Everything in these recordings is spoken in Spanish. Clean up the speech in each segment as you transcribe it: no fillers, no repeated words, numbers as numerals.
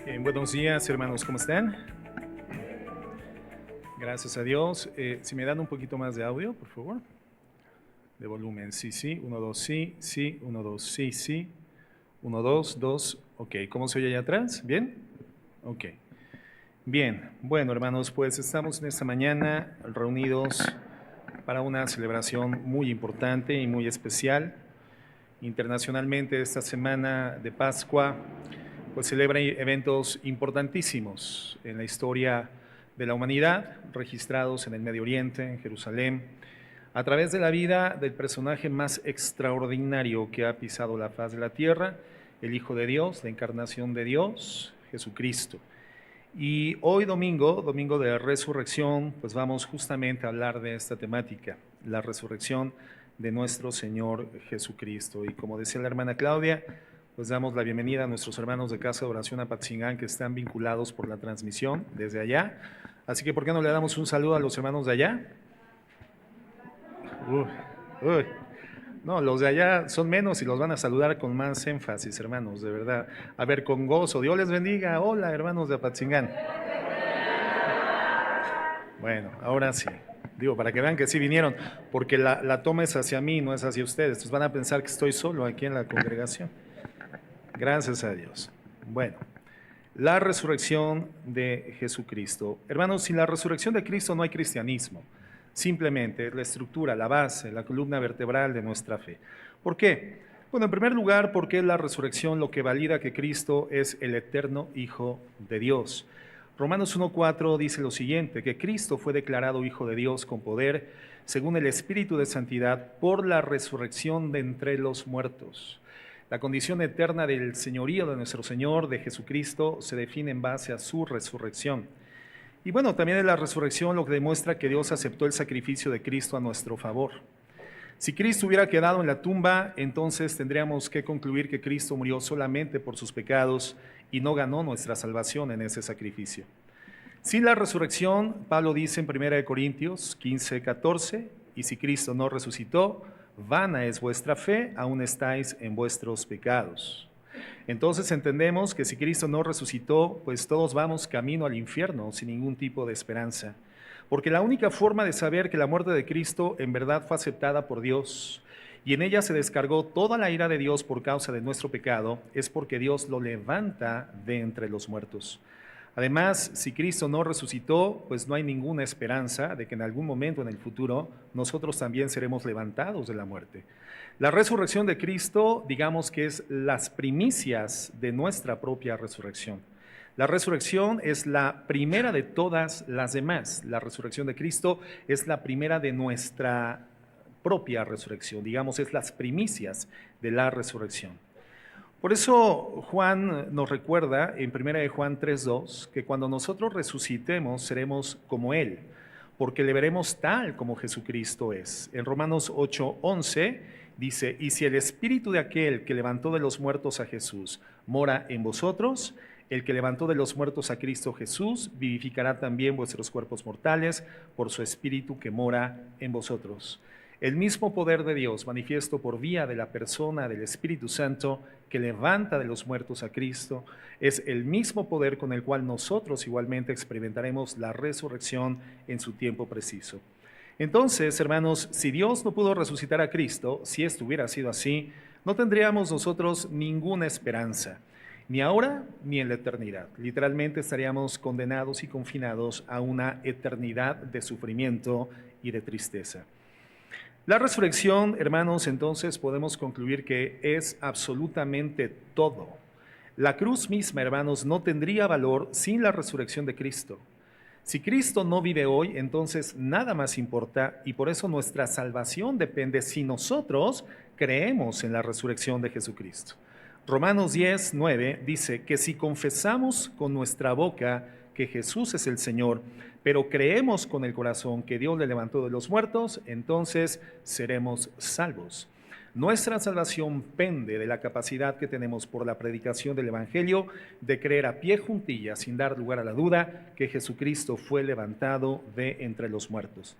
Buenos días, hermanos, ¿cómo están? Gracias a Dios. Si me dan un poquito más de audio, por favor. De volumen, sí, sí. 1, 2, sí, sí. 1, 2, sí, sí. 1, 2, 2. Ok, ¿cómo se oye allá atrás? ¿Bien? Ok. Bien, bueno, hermanos, pues estamos en esta mañana reunidos para una celebración muy importante y muy especial. Internacionalmente, esta semana de Pascua pues celebra eventos importantísimos en la historia de la humanidad, registrados en el Medio Oriente, en Jerusalén, a través de la vida del personaje más extraordinario que ha pisado la faz de la tierra, el Hijo de Dios, la encarnación de Dios, Jesucristo. Y hoy domingo, domingo de resurrección, pues vamos justamente a hablar de esta temática, la resurrección de nuestro Señor Jesucristo. Y como decía la hermana Claudia, pues damos la bienvenida a nuestros hermanos de Casa de Oración Apatzingán que están vinculados por la transmisión desde allá. Así que, ¿por qué no le damos un saludo a los hermanos de allá? Uy, uy. No, los de allá son menos y los van a saludar con más énfasis, hermanos, de verdad. A ver, con gozo. Dios les bendiga. Hola, hermanos de Apatzingán. Bueno, ahora sí. Digo, para que vean que sí vinieron, porque la toma es hacia mí, no es hacia ustedes. Entonces van a pensar que estoy solo aquí en la congregación. Gracias a Dios. Bueno, la resurrección de Jesucristo. Hermanos, sin la resurrección de Cristo no hay cristianismo. Simplemente es la estructura, la base, la columna vertebral de nuestra fe. ¿Por qué? Bueno, en primer lugar, porque es la resurrección lo que valida que Cristo es el eterno Hijo de Dios. Romanos 1:4 dice lo siguiente, que Cristo fue declarado Hijo de Dios con poder, según el Espíritu de Santidad, por la resurrección de entre los muertos. La condición eterna del señorío de nuestro Señor, de Jesucristo, se define en base a su resurrección. Y bueno, también es la resurrección lo que demuestra que Dios aceptó el sacrificio de Cristo a nuestro favor. Si Cristo hubiera quedado en la tumba, entonces tendríamos que concluir que Cristo murió solamente por sus pecados y no ganó nuestra salvación en ese sacrificio. Sin la resurrección, Pablo dice en 1 Corintios 15:14, y si Cristo no resucitó, vana es vuestra fe, aún estáis en vuestros pecados. Entonces entendemos que si Cristo no resucitó, pues todos vamos camino al infierno sin ningún tipo de esperanza. Porque la única forma de saber que la muerte de Cristo en verdad fue aceptada por Dios y en ella se descargó toda la ira de Dios por causa de nuestro pecado es porque Dios lo levanta de entre los muertos. Además, si Cristo no resucitó, pues no hay ninguna esperanza de que en algún momento en el futuro nosotros también seremos levantados de la muerte. La resurrección de Cristo, digamos que es las primicias de nuestra propia resurrección. La resurrección es la primera de todas las demás. La resurrección de Cristo es la primera de nuestra propia resurrección, digamos, es las primicias de la resurrección. Por eso Juan nos recuerda en 1 de Juan 3:2 que cuando nosotros resucitemos seremos como Él, porque le veremos tal como Jesucristo es. En Romanos 8:11 dice, y si el espíritu de aquel que levantó de los muertos a Jesús mora en vosotros, el que levantó de los muertos a Cristo Jesús vivificará también vuestros cuerpos mortales por su espíritu que mora en vosotros. El mismo poder de Dios, manifiesto por vía de la persona del Espíritu Santo, que levanta de los muertos a Cristo, es el mismo poder con el cual nosotros igualmente experimentaremos la resurrección en su tiempo preciso. Entonces, hermanos, si Dios no pudo resucitar a Cristo, si esto hubiera sido así, no tendríamos nosotros ninguna esperanza, ni ahora ni en la eternidad. Literalmente estaríamos condenados y confinados a una eternidad de sufrimiento y de tristeza. La resurrección, hermanos, entonces podemos concluir que es absolutamente todo. La cruz misma, hermanos, no tendría valor sin la resurrección de Cristo. Si Cristo no vive hoy, entonces nada más importa y por eso nuestra salvación depende si nosotros creemos en la resurrección de Jesucristo. Romanos 10:9 dice que si confesamos con nuestra boca que Jesús es el Señor, pero creemos con el corazón que Dios le levantó de los muertos, entonces seremos salvos. Nuestra salvación pende de la capacidad que tenemos por la predicación del Evangelio de creer a pie juntillas, sin dar lugar a la duda, que Jesucristo fue levantado de entre los muertos.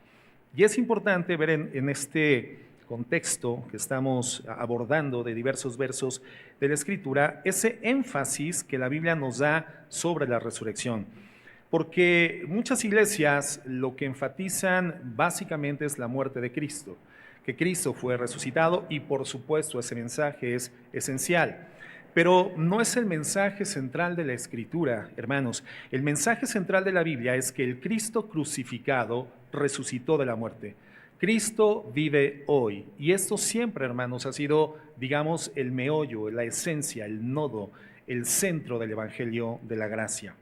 Y es importante ver en este contexto que estamos abordando de diversos versos de la Escritura, ese énfasis que la Biblia nos da sobre la resurrección. Porque muchas iglesias lo que enfatizan básicamente es la muerte de Cristo, que Cristo fue resucitado y por supuesto ese mensaje es esencial. Pero no es el mensaje central de la Escritura, hermanos. El mensaje central de la Biblia es que el Cristo crucificado resucitó de la muerte. Cristo vive hoy. Y esto siempre, hermanos, ha sido, digamos, el meollo, la esencia, el nodo, el centro del Evangelio de la Gracia.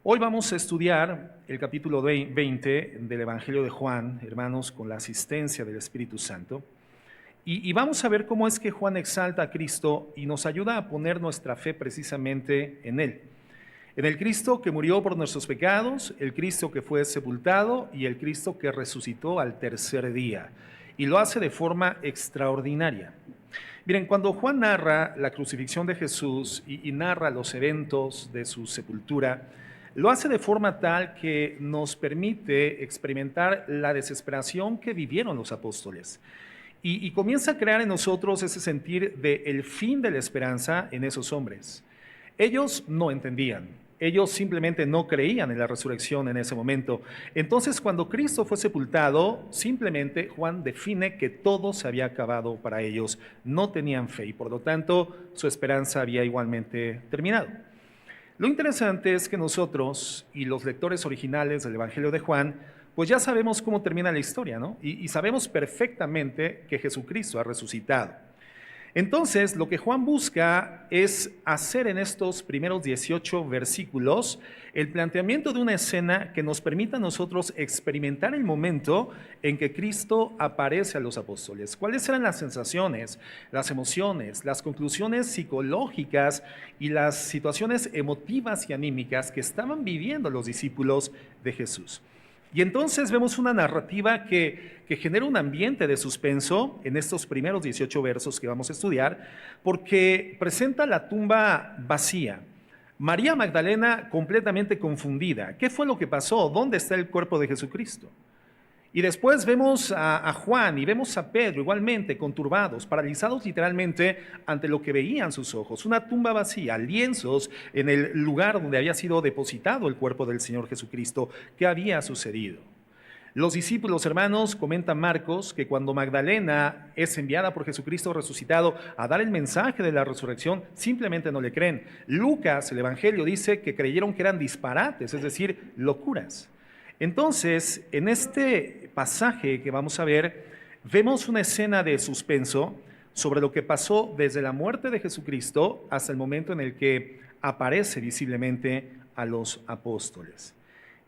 Hoy vamos a estudiar el capítulo 20 del Evangelio de Juan, hermanos, con la asistencia del Espíritu Santo. Y vamos a ver cómo es que Juan exalta a Cristo y nos ayuda a poner nuestra fe precisamente en Él. En el Cristo que murió por nuestros pecados, el Cristo que fue sepultado y el Cristo que resucitó al tercer día. Y lo hace de forma extraordinaria. Miren, cuando Juan narra la crucifixión de Jesús y narra los eventos de su sepultura, lo hace de forma tal que nos permite experimentar la desesperación que vivieron los apóstoles. Y comienza a crear en nosotros ese sentir del fin de la esperanza en esos hombres. Ellos no entendían, ellos simplemente no creían en la resurrección en ese momento. Entonces, cuando Cristo fue sepultado, simplemente Juan define que todo se había acabado para ellos. No tenían fe y por lo tanto su esperanza había igualmente terminado. Lo interesante es que nosotros y los lectores originales del Evangelio de Juan, pues ya sabemos cómo termina la historia, ¿no? Y sabemos perfectamente que Jesucristo ha resucitado. Entonces, lo que Juan busca es hacer en estos primeros 18 versículos el planteamiento de una escena que nos permita a nosotros experimentar el momento en que Cristo aparece a los apóstoles. ¿Cuáles eran las sensaciones, las emociones, las conclusiones psicológicas y las situaciones emotivas y anímicas que estaban viviendo los discípulos de Jesús? Y entonces vemos una narrativa que genera un ambiente de suspenso en estos primeros 18 versos que vamos a estudiar, porque presenta la tumba vacía. María Magdalena completamente confundida. ¿Qué fue lo que pasó? ¿Dónde está el cuerpo de Jesucristo? Y después vemos a Juan y vemos a Pedro igualmente conturbados, paralizados literalmente ante lo que veían sus ojos. Una tumba vacía, lienzos en el lugar donde había sido depositado el cuerpo del Señor Jesucristo. ¿Qué había sucedido? Los discípulos, hermanos, comenta Marcos, que cuando Magdalena es enviada por Jesucristo resucitado a dar el mensaje de la resurrección, simplemente no le creen. Lucas, el Evangelio, dice que creyeron que eran disparates, es decir, locuras. Entonces, en este pasaje que vamos a ver, vemos una escena de suspenso sobre lo que pasó desde la muerte de Jesucristo hasta el momento en el que aparece visiblemente a los apóstoles.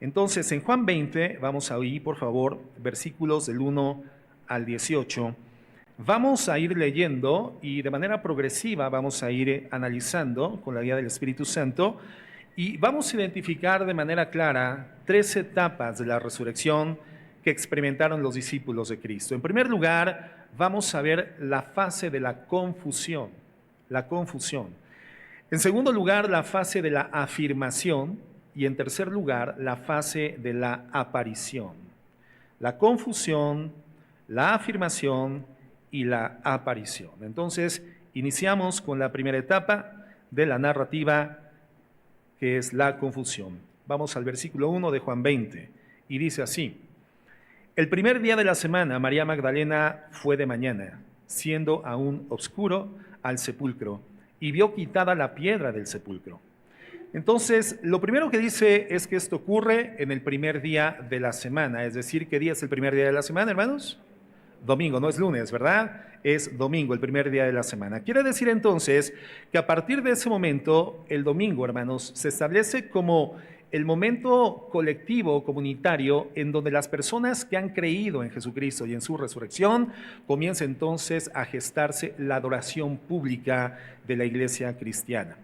Entonces, en Juan 20, vamos a oír, por favor, versículos del 1 al 18. Vamos a ir leyendo y de manera progresiva vamos a ir analizando con la guía del Espíritu Santo y vamos a identificar de manera clara 3 etapas de la resurrección que experimentaron los discípulos de Cristo. En primer lugar, vamos a ver la fase de la confusión, En segundo lugar, la fase de la afirmación. Y en tercer lugar, la fase de la aparición. La confusión, la afirmación y la aparición. Entonces, iniciamos con la primera etapa de la narrativa, que es la confusión. Vamos al versículo 1 de Juan 20, y dice así: El primer día de la semana, María Magdalena fue de mañana, siendo aún oscuro, al sepulcro, y vio quitada la piedra del sepulcro. Entonces, lo primero que dice es que esto ocurre en el primer día de la semana. Es decir, ¿qué día es el primer día de la semana, hermanos? Domingo, no es lunes, ¿verdad? Es domingo, el primer día de la semana. Quiere decir entonces que a partir de ese momento, el domingo, hermanos, se establece como el momento colectivo, comunitario, en donde las personas que han creído en Jesucristo y en su resurrección, comienza entonces a gestarse la adoración pública de la iglesia cristiana.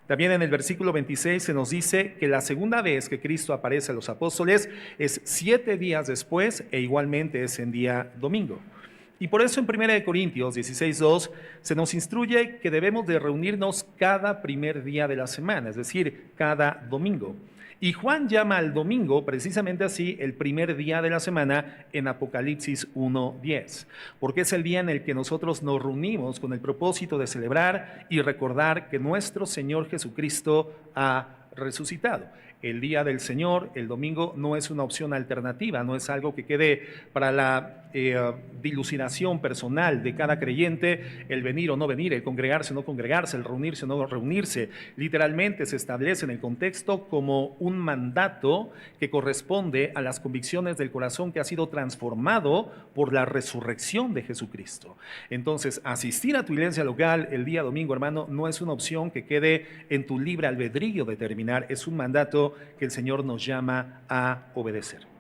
También en el versículo 26 se nos dice que la segunda vez que Cristo aparece a los apóstoles es 7 días después e igualmente es en día domingo. Y por eso en 1 Corintios 16:2 se nos instruye que debemos de reunirnos cada primer día de la semana, es decir, cada domingo. Y Juan llama al domingo precisamente así el primer día de la semana en Apocalipsis 1:10, porque es el día en el que nosotros nos reunimos con el propósito de celebrar y recordar que nuestro Señor Jesucristo ha resucitado. El día del Señor, el domingo, no es una opción alternativa, no es algo que quede para la dilucidación personal de cada creyente, el venir o no venir, el congregarse o no congregarse, el reunirse o no reunirse. Literalmente se establece en el contexto como un mandato que corresponde a las convicciones del corazón que ha sido transformado por la resurrección de Jesucristo. Entonces, asistir a tu iglesia local el día domingo, hermano, no es una opción que quede en tu libre albedrío determinar, es un mandato que el Señor nos llama a obedecer.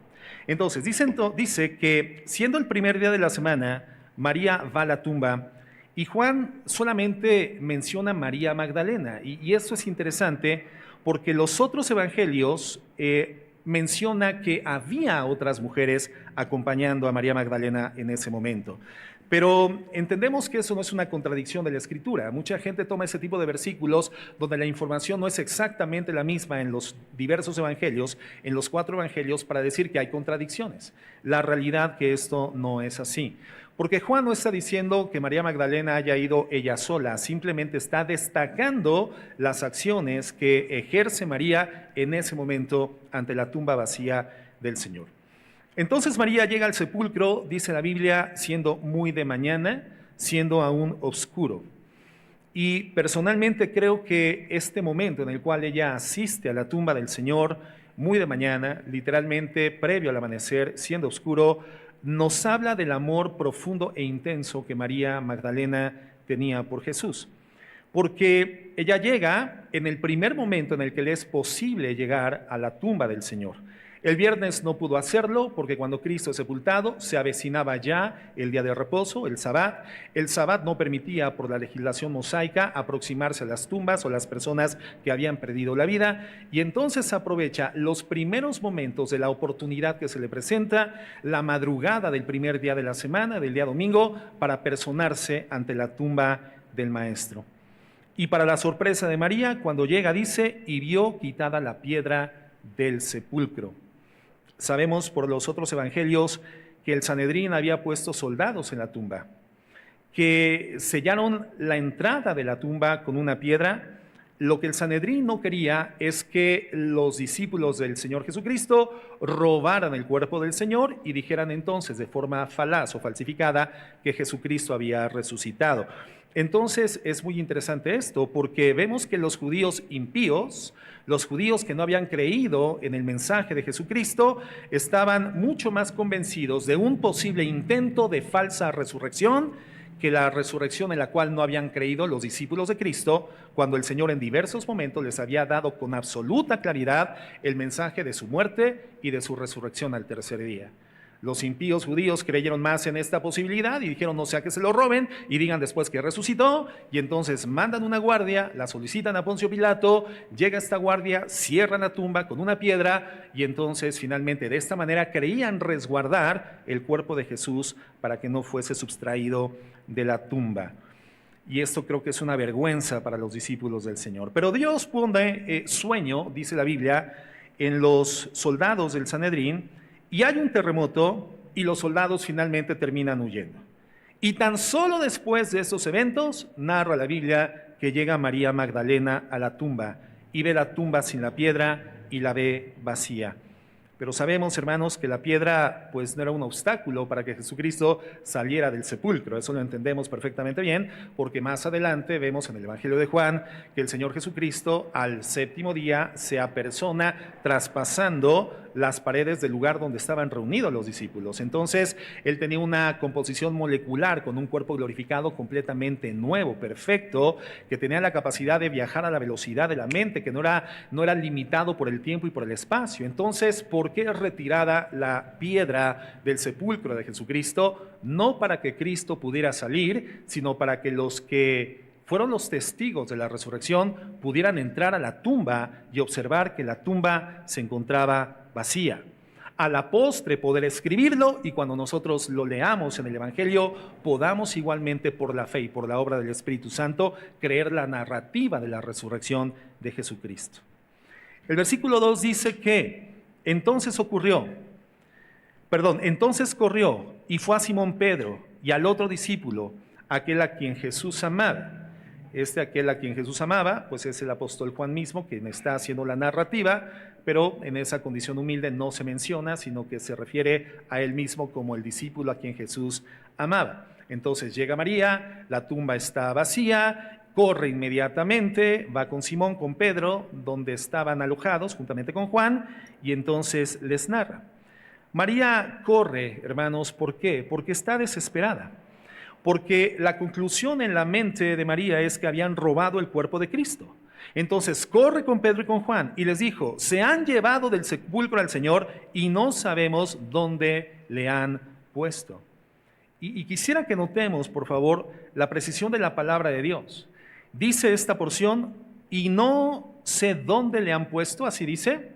Entonces, dice que siendo el primer día de la semana, María va a la tumba y Juan solamente menciona a María Magdalena. Y esto es interesante porque los otros evangelios menciona que había otras mujeres acompañando a María Magdalena en ese momento. Pero entendemos que eso no es una contradicción de la Escritura. Mucha gente toma ese tipo de versículos donde la información no es exactamente la misma en los diversos evangelios, en los 4 evangelios, para decir que hay contradicciones. La realidad que esto no es así. Porque Juan no está diciendo que María Magdalena haya ido ella sola, simplemente está destacando las acciones que ejerce María en ese momento ante la tumba vacía del Señor. Entonces María llega al sepulcro, dice la Biblia, siendo muy de mañana, siendo aún oscuro. Y personalmente creo que este momento en el cual ella asiste a la tumba del Señor, muy de mañana, literalmente previo al amanecer, siendo oscuro, nos habla del amor profundo e intenso que María Magdalena tenía por Jesús. Porque ella llega en el primer momento en el que le es posible llegar a la tumba del Señor. El viernes no pudo hacerlo porque cuando Cristo es sepultado se avecinaba ya el día de reposo, el Sabbat. El Sabbat no permitía por la legislación mosaica aproximarse a las tumbas o las personas que habían perdido la vida, y entonces aprovecha los primeros momentos de la oportunidad que se le presenta, la madrugada del primer día de la semana, del día domingo, para personarse ante la tumba del Maestro. Y para la sorpresa de María, cuando llega dice, y vio quitada la piedra del sepulcro. Sabemos por los otros evangelios que el Sanedrín había puesto soldados en la tumba, que sellaron la entrada de la tumba con una piedra. Lo que el Sanedrín no quería es que los discípulos del Señor Jesucristo robaran el cuerpo del Señor y dijeran entonces de forma falaz o falsificada que Jesucristo había resucitado. Entonces es muy interesante esto porque vemos que los judíos impíos, los judíos que no habían creído en el mensaje de Jesucristo, estaban mucho más convencidos de un posible intento de falsa resurrección que la resurrección en la cual no habían creído los discípulos de Cristo, cuando el Señor en diversos momentos les había dado con absoluta claridad el mensaje de su muerte y de su resurrección al tercer día. Los impíos judíos creyeron más en esta posibilidad y dijeron no sea que se lo roben y digan después que resucitó, y entonces mandan una guardia, la solicitan a Poncio Pilato, llega esta guardia, cierran la tumba con una piedra y entonces finalmente de esta manera creían resguardar el cuerpo de Jesús para que no fuese sustraído de la tumba. Y esto creo que es una vergüenza para los discípulos del Señor. Pero Dios pone sueño, dice la Biblia, en los soldados del Sanedrín, y hay un terremoto y los soldados finalmente terminan huyendo. Y tan solo después de estos eventos, narra la Biblia que llega María Magdalena a la tumba y ve la tumba sin la piedra y la ve vacía. Pero sabemos, hermanos, que la piedra pues no era un obstáculo para que Jesucristo saliera del sepulcro. Eso lo entendemos perfectamente bien, porque más adelante vemos en el Evangelio de Juan que el Señor Jesucristo al séptimo día se apersona traspasando las paredes del lugar donde estaban reunidos los discípulos. Entonces, él tenía una composición molecular con un cuerpo glorificado completamente nuevo, perfecto, que tenía la capacidad de viajar a la velocidad de la mente, que no era limitado por el tiempo y por el espacio. Entonces, ¿por qué es retirada la piedra del sepulcro de Jesucristo? No para que Cristo pudiera salir, sino para que los que fueron los testigos de la resurrección pudieran entrar a la tumba y observar que la tumba se encontraba vacía. a la postre poder escribirlo y cuando nosotros lo leamos en el Evangelio podamos igualmente por la fe y por la obra del Espíritu Santo creer la narrativa de la resurrección de Jesucristo. El versículo 2 dice que entonces corrió y fue a Simón Pedro y al otro discípulo, aquel a quien Jesús amaba. Aquel a quien Jesús amaba, pues es el apóstol Juan mismo quien está haciendo la narrativa, pero en esa condición humilde no se menciona, sino que se refiere a él mismo como el discípulo a quien Jesús amaba. Entonces llega María, la tumba está vacía, corre inmediatamente, va con Simón, con Pedro, donde estaban alojados juntamente con Juan, y entonces les narra. María corre, hermanos, ¿por qué? Porque está desesperada. Porque la conclusión en la mente de María es que habían robado el cuerpo de Cristo. Entonces corre con Pedro y con Juan y les dijo, se han llevado del sepulcro al Señor y no sabemos dónde le han puesto. Y quisiera que notemos, por favor, la precisión de la palabra de Dios. Dice esta porción, y no sé dónde le han puesto, así dice.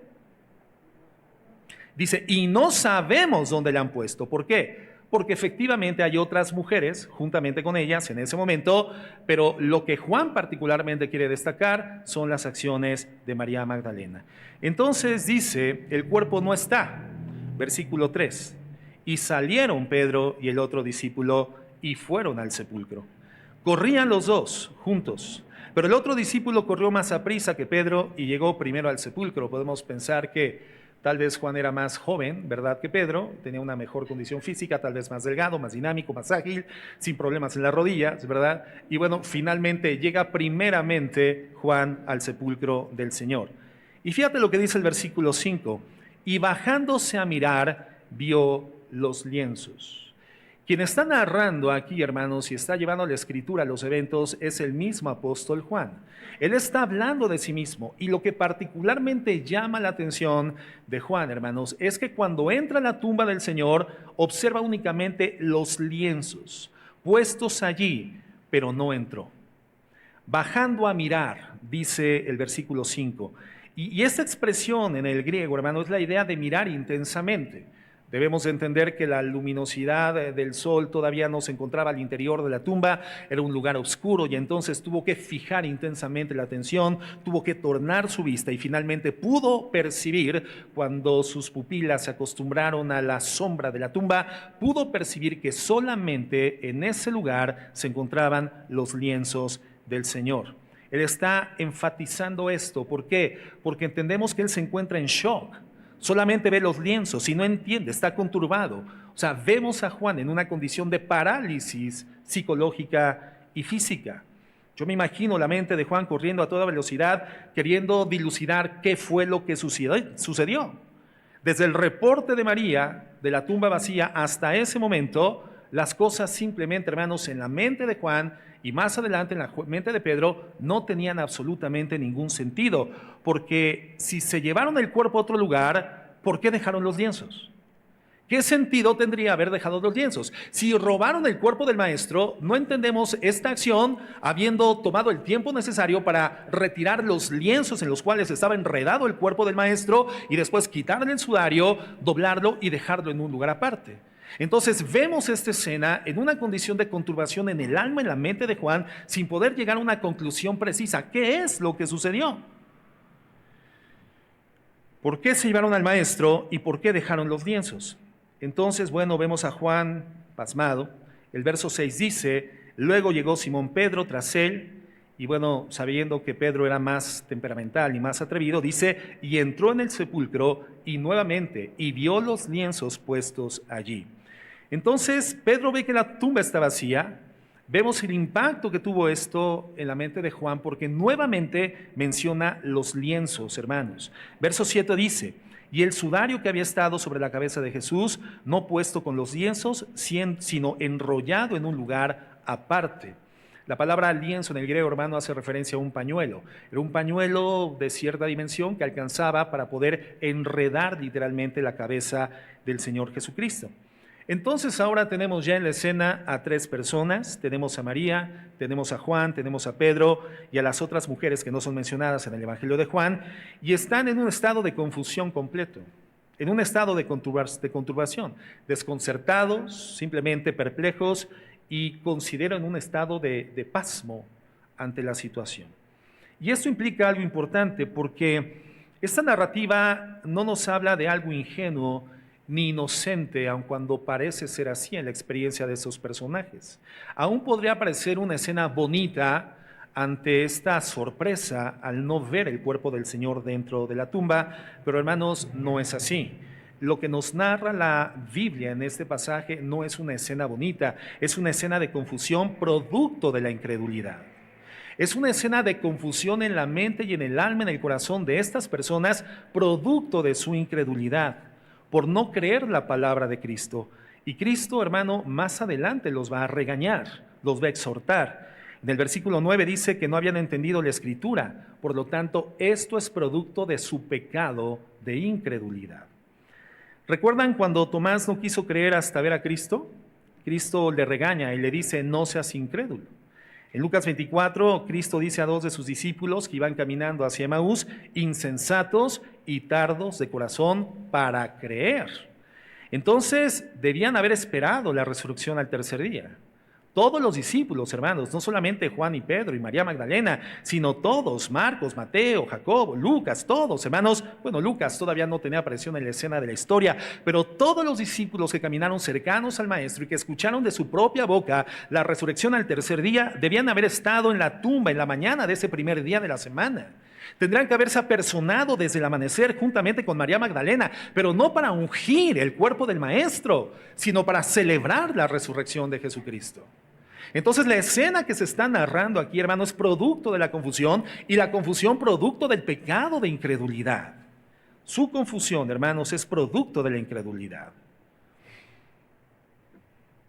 Dice, y no sabemos dónde le han puesto. ¿Por qué? Porque efectivamente hay otras mujeres juntamente con ellas en ese momento, pero lo que Juan particularmente quiere destacar son las acciones de María Magdalena. Entonces dice, el cuerpo no está, versículo 3, y salieron Pedro y el otro discípulo y fueron al sepulcro. Corrían los dos juntos, pero el otro discípulo corrió más aprisa que Pedro y llegó primero al sepulcro. Podemos pensar que tal vez Juan era más joven, ¿verdad?, que Pedro, tenía una mejor condición física, tal vez más delgado, más dinámico, más ágil, sin problemas en las rodillas, ¿verdad? Y bueno, finalmente llega primeramente Juan al sepulcro del Señor. Y fíjate lo que dice el versículo 5, y bajándose a mirar, vio los lienzos. Quien está narrando aquí, hermanos, y está llevando la escritura a los eventos es el mismo apóstol Juan. Él está hablando de sí mismo y lo que particularmente llama la atención de Juan, hermanos, es que cuando entra a la tumba del Señor, observa únicamente los lienzos puestos allí, pero no entró. Bajando a mirar, dice el versículo 5. Y esta expresión en el griego, hermano, es la idea de mirar intensamente. Debemos entender que la luminosidad del sol todavía no se encontraba al interior de la tumba, era un lugar oscuro y entonces tuvo que fijar intensamente la atención, tuvo que tornar su vista y finalmente pudo percibir, cuando sus pupilas se acostumbraron a la sombra de la tumba, pudo percibir que solamente en ese lugar se encontraban los lienzos del Señor. Él está enfatizando esto, ¿por qué? Porque entendemos que él se encuentra en shock. Solamente ve los lienzos y no entiende, está conturbado. O sea, vemos a Juan en una condición de parálisis psicológica y física. Yo me imagino la mente de Juan corriendo a toda velocidad, queriendo dilucidar qué fue lo que sucedió. Desde el reporte de María, de la tumba vacía, hasta ese momento, las cosas simplemente, hermanos, en la mente de Juan y más adelante en la mente de Pedro no tenían absolutamente ningún sentido, porque si se llevaron el cuerpo a otro lugar, ¿por qué dejaron los lienzos? ¿Qué sentido tendría haber dejado los lienzos? Si robaron el cuerpo del maestro, no entendemos esta acción habiendo tomado el tiempo necesario para retirar los lienzos en los cuales estaba enredado el cuerpo del maestro y después quitarle el sudario, doblarlo y dejarlo en un lugar aparte. Entonces vemos esta escena en una condición de conturbación en el alma, en la mente de Juan, sin poder llegar a una conclusión precisa. ¿Qué es lo que sucedió? ¿Por qué se llevaron al maestro y por qué dejaron los lienzos? Entonces, bueno, vemos a Juan pasmado. El verso 6 dice, luego llegó Simón Pedro tras él, y bueno, sabiendo que Pedro era más temperamental y más atrevido, dice, y entró en el sepulcro y nuevamente, y vio los lienzos puestos allí. Entonces, Pedro ve que la tumba está vacía. Vemos el impacto que tuvo esto en la mente de Juan, porque nuevamente menciona los lienzos, hermanos. Verso 7 dice, y el sudario que había estado sobre la cabeza de Jesús, no puesto con los lienzos, sino enrollado en un lugar aparte. La palabra lienzo en el griego, hermano, hace referencia a un pañuelo. Era un pañuelo de cierta dimensión que alcanzaba para poder enredar literalmente la cabeza del Señor Jesucristo. Entonces ahora tenemos ya en la escena a tres personas, tenemos a María, tenemos a Juan, tenemos a Pedro y a las otras mujeres que no son mencionadas en el Evangelio de Juan y están en un estado de confusión completo. en un estado de conturbación, desconcertados, simplemente perplejos, y considero en un estado de pasmo ante la situación. Y esto implica algo importante porque esta narrativa no nos habla de algo ingenuo ni inocente, aun cuando parece ser así en la experiencia de esos personajes. Aún podría parecer una escena bonita ante esta sorpresa al no ver el cuerpo del Señor dentro de la tumba, pero hermanos, no es así. Lo que nos narra la Biblia en este pasaje no es una escena bonita, es una escena de confusión producto de la incredulidad. Es una escena de confusión en la mente y en el alma, en el corazón de estas personas, producto de su incredulidad, por no creer la palabra de Cristo. Y Cristo, hermano, más adelante los va a regañar, los va a exhortar. En el versículo 9 dice que no habían entendido la Escritura, por lo tanto, esto es producto de su pecado de incredulidad. ¿Recuerdan cuando Tomás no quiso creer hasta ver a Cristo? Cristo le regaña y le dice, no seas incrédulo. En Lucas 24, Cristo dice a dos de sus discípulos que iban caminando hacia Emaús, insensatos y tardos de corazón para creer. Entonces, debían haber esperado la resurrección al tercer día. Todos los discípulos, hermanos, no solamente Juan y Pedro y María Magdalena, sino todos, Marcos, Mateo, Jacobo, Lucas, todos, hermanos. Bueno, Lucas todavía no tenía aparición en la escena de la historia, pero todos los discípulos que caminaron cercanos al Maestro y que escucharon de su propia boca la resurrección al tercer día, debían haber estado en la tumba en la mañana de ese primer día de la semana. Tendrán que haberse apersonado desde el amanecer juntamente con María Magdalena, pero no para ungir el cuerpo del Maestro, sino para celebrar la resurrección de Jesucristo. Entonces la escena que se está narrando aquí, hermanos, es producto de la confusión, y la confusión producto del pecado de incredulidad. Su confusión, hermanos, es producto de la incredulidad.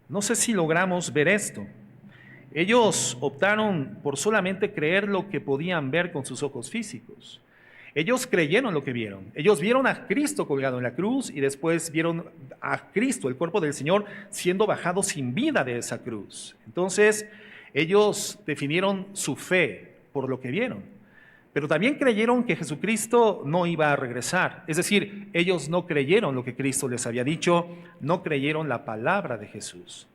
No sé si logramos ver esto. Ellos optaron por solamente creer lo que podían ver con sus ojos físicos. Ellos creyeron lo que vieron. Ellos vieron a Cristo colgado en la cruz y después vieron a Cristo, el cuerpo del Señor, siendo bajado sin vida de esa cruz. Entonces, ellos definieron su fe por lo que vieron. Pero también creyeron que Jesucristo no iba a regresar. Es decir, ellos no creyeron lo que Cristo les había dicho, no creyeron la palabra de Jesús.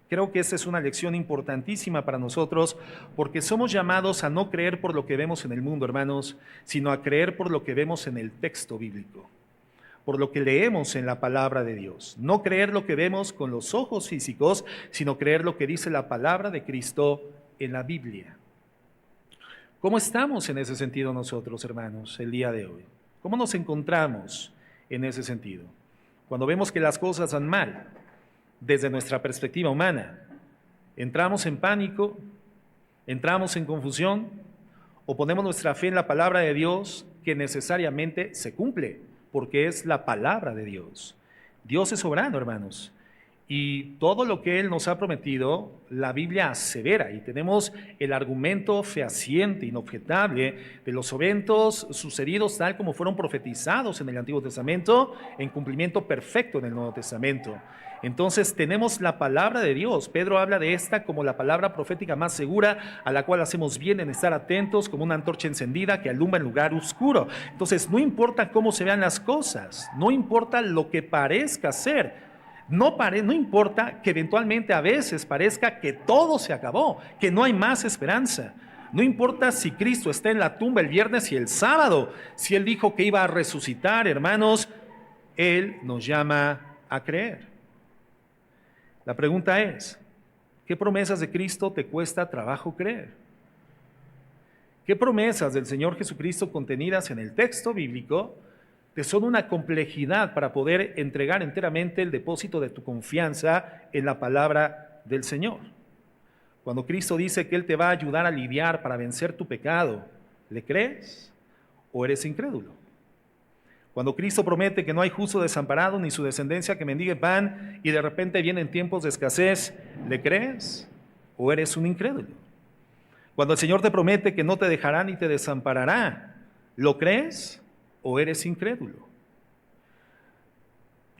Creo que esta es una lección importantísima para nosotros, porque somos llamados a no creer por lo que vemos en el mundo, hermanos, sino a creer por lo que vemos en el texto bíblico, por lo que leemos en la palabra de Dios. No creer lo que vemos con los ojos físicos, sino creer lo que dice la palabra de Cristo en la Biblia. ¿Cómo estamos en ese sentido nosotros, hermanos, el día de hoy? ¿Cómo nos encontramos en ese sentido? Cuando vemos que las cosas van mal, desde nuestra perspectiva humana, ¿entramos en pánico? ¿Entramos en confusión? ¿O ponemos nuestra fe en la palabra de Dios, que necesariamente se cumple, porque es la palabra de Dios? Dios es soberano, hermanos, y todo lo que Él nos ha prometido, la Biblia asevera, y tenemos el argumento fehaciente, inobjetable, de los eventos sucedidos tal como fueron profetizados en el Antiguo Testamento, en cumplimiento perfecto en el Nuevo Testamento. Entonces tenemos la palabra de Dios. Pedro habla de esta como la palabra profética más segura, a la cual hacemos bien en estar atentos, como una antorcha encendida que alumbra en lugar oscuro. Entonces no importa cómo se vean las cosas, no importa lo que parezca ser, no importa que eventualmente a veces parezca que todo se acabó, que no hay más esperanza. No importa si Cristo está en la tumba el viernes y el sábado, si Él dijo que iba a resucitar, hermanos, Él nos llama a creer. La pregunta es, ¿qué promesas de Cristo te cuesta trabajo creer? ¿Qué promesas del Señor Jesucristo contenidas en el texto bíblico te son una complejidad para poder entregar enteramente el depósito de tu confianza en la palabra del Señor? Cuando Cristo dice que Él te va a ayudar a lidiar para vencer tu pecado, ¿le crees o eres incrédulo? Cuando Cristo promete que no hay justo desamparado ni su descendencia que mendigue pan, y de repente vienen tiempos de escasez, ¿le crees o eres un incrédulo? Cuando el Señor te promete que no te dejará ni te desamparará, ¿lo crees o eres incrédulo?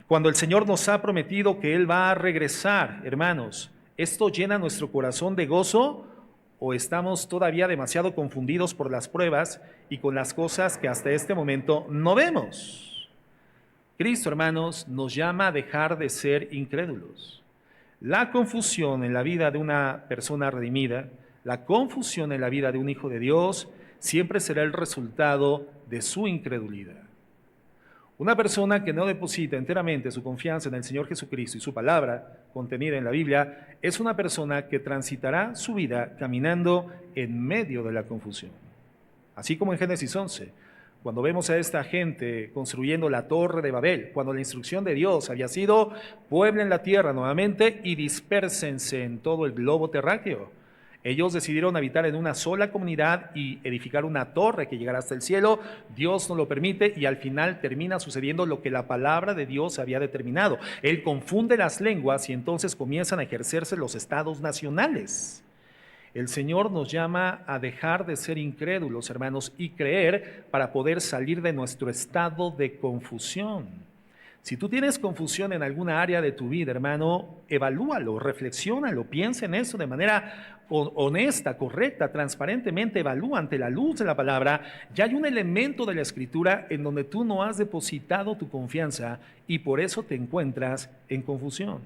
Cuando el Señor nos ha prometido que Él va a regresar, hermanos, ¿esto llena nuestro corazón de gozo o estamos todavía demasiado confundidos por las pruebas y con las cosas que hasta este momento no vemos? Cristo, hermanos, nos llama a dejar de ser incrédulos. La confusión en la vida de una persona redimida, la confusión en la vida de un hijo de Dios, siempre será el resultado de su incredulidad. Una persona que no deposita enteramente su confianza en el Señor Jesucristo y su palabra contenida en la Biblia, es una persona que transitará su vida caminando en medio de la confusión. Así como en Génesis 11, cuando vemos a esta gente construyendo la torre de Babel, cuando la instrucción de Dios había sido: pueblen la tierra nuevamente y dispérsense en todo el globo terráqueo. Ellos decidieron habitar en una sola comunidad y edificar una torre que llegara hasta el cielo. Dios no lo permite y al final termina sucediendo lo que la palabra de Dios había determinado. Él confunde las lenguas y entonces comienzan a ejercerse los estados nacionales. El Señor nos llama a dejar de ser incrédulos, hermanos, y creer para poder salir de nuestro estado de confusión. Si tú tienes confusión en alguna área de tu vida, hermano, evalúalo, reflexiónalo, piensa en eso de manera honesta, correcta, transparentemente, evalúa ante la luz de la palabra. Ya hay un elemento de la Escritura en donde tú no has depositado tu confianza y por eso te encuentras en confusión.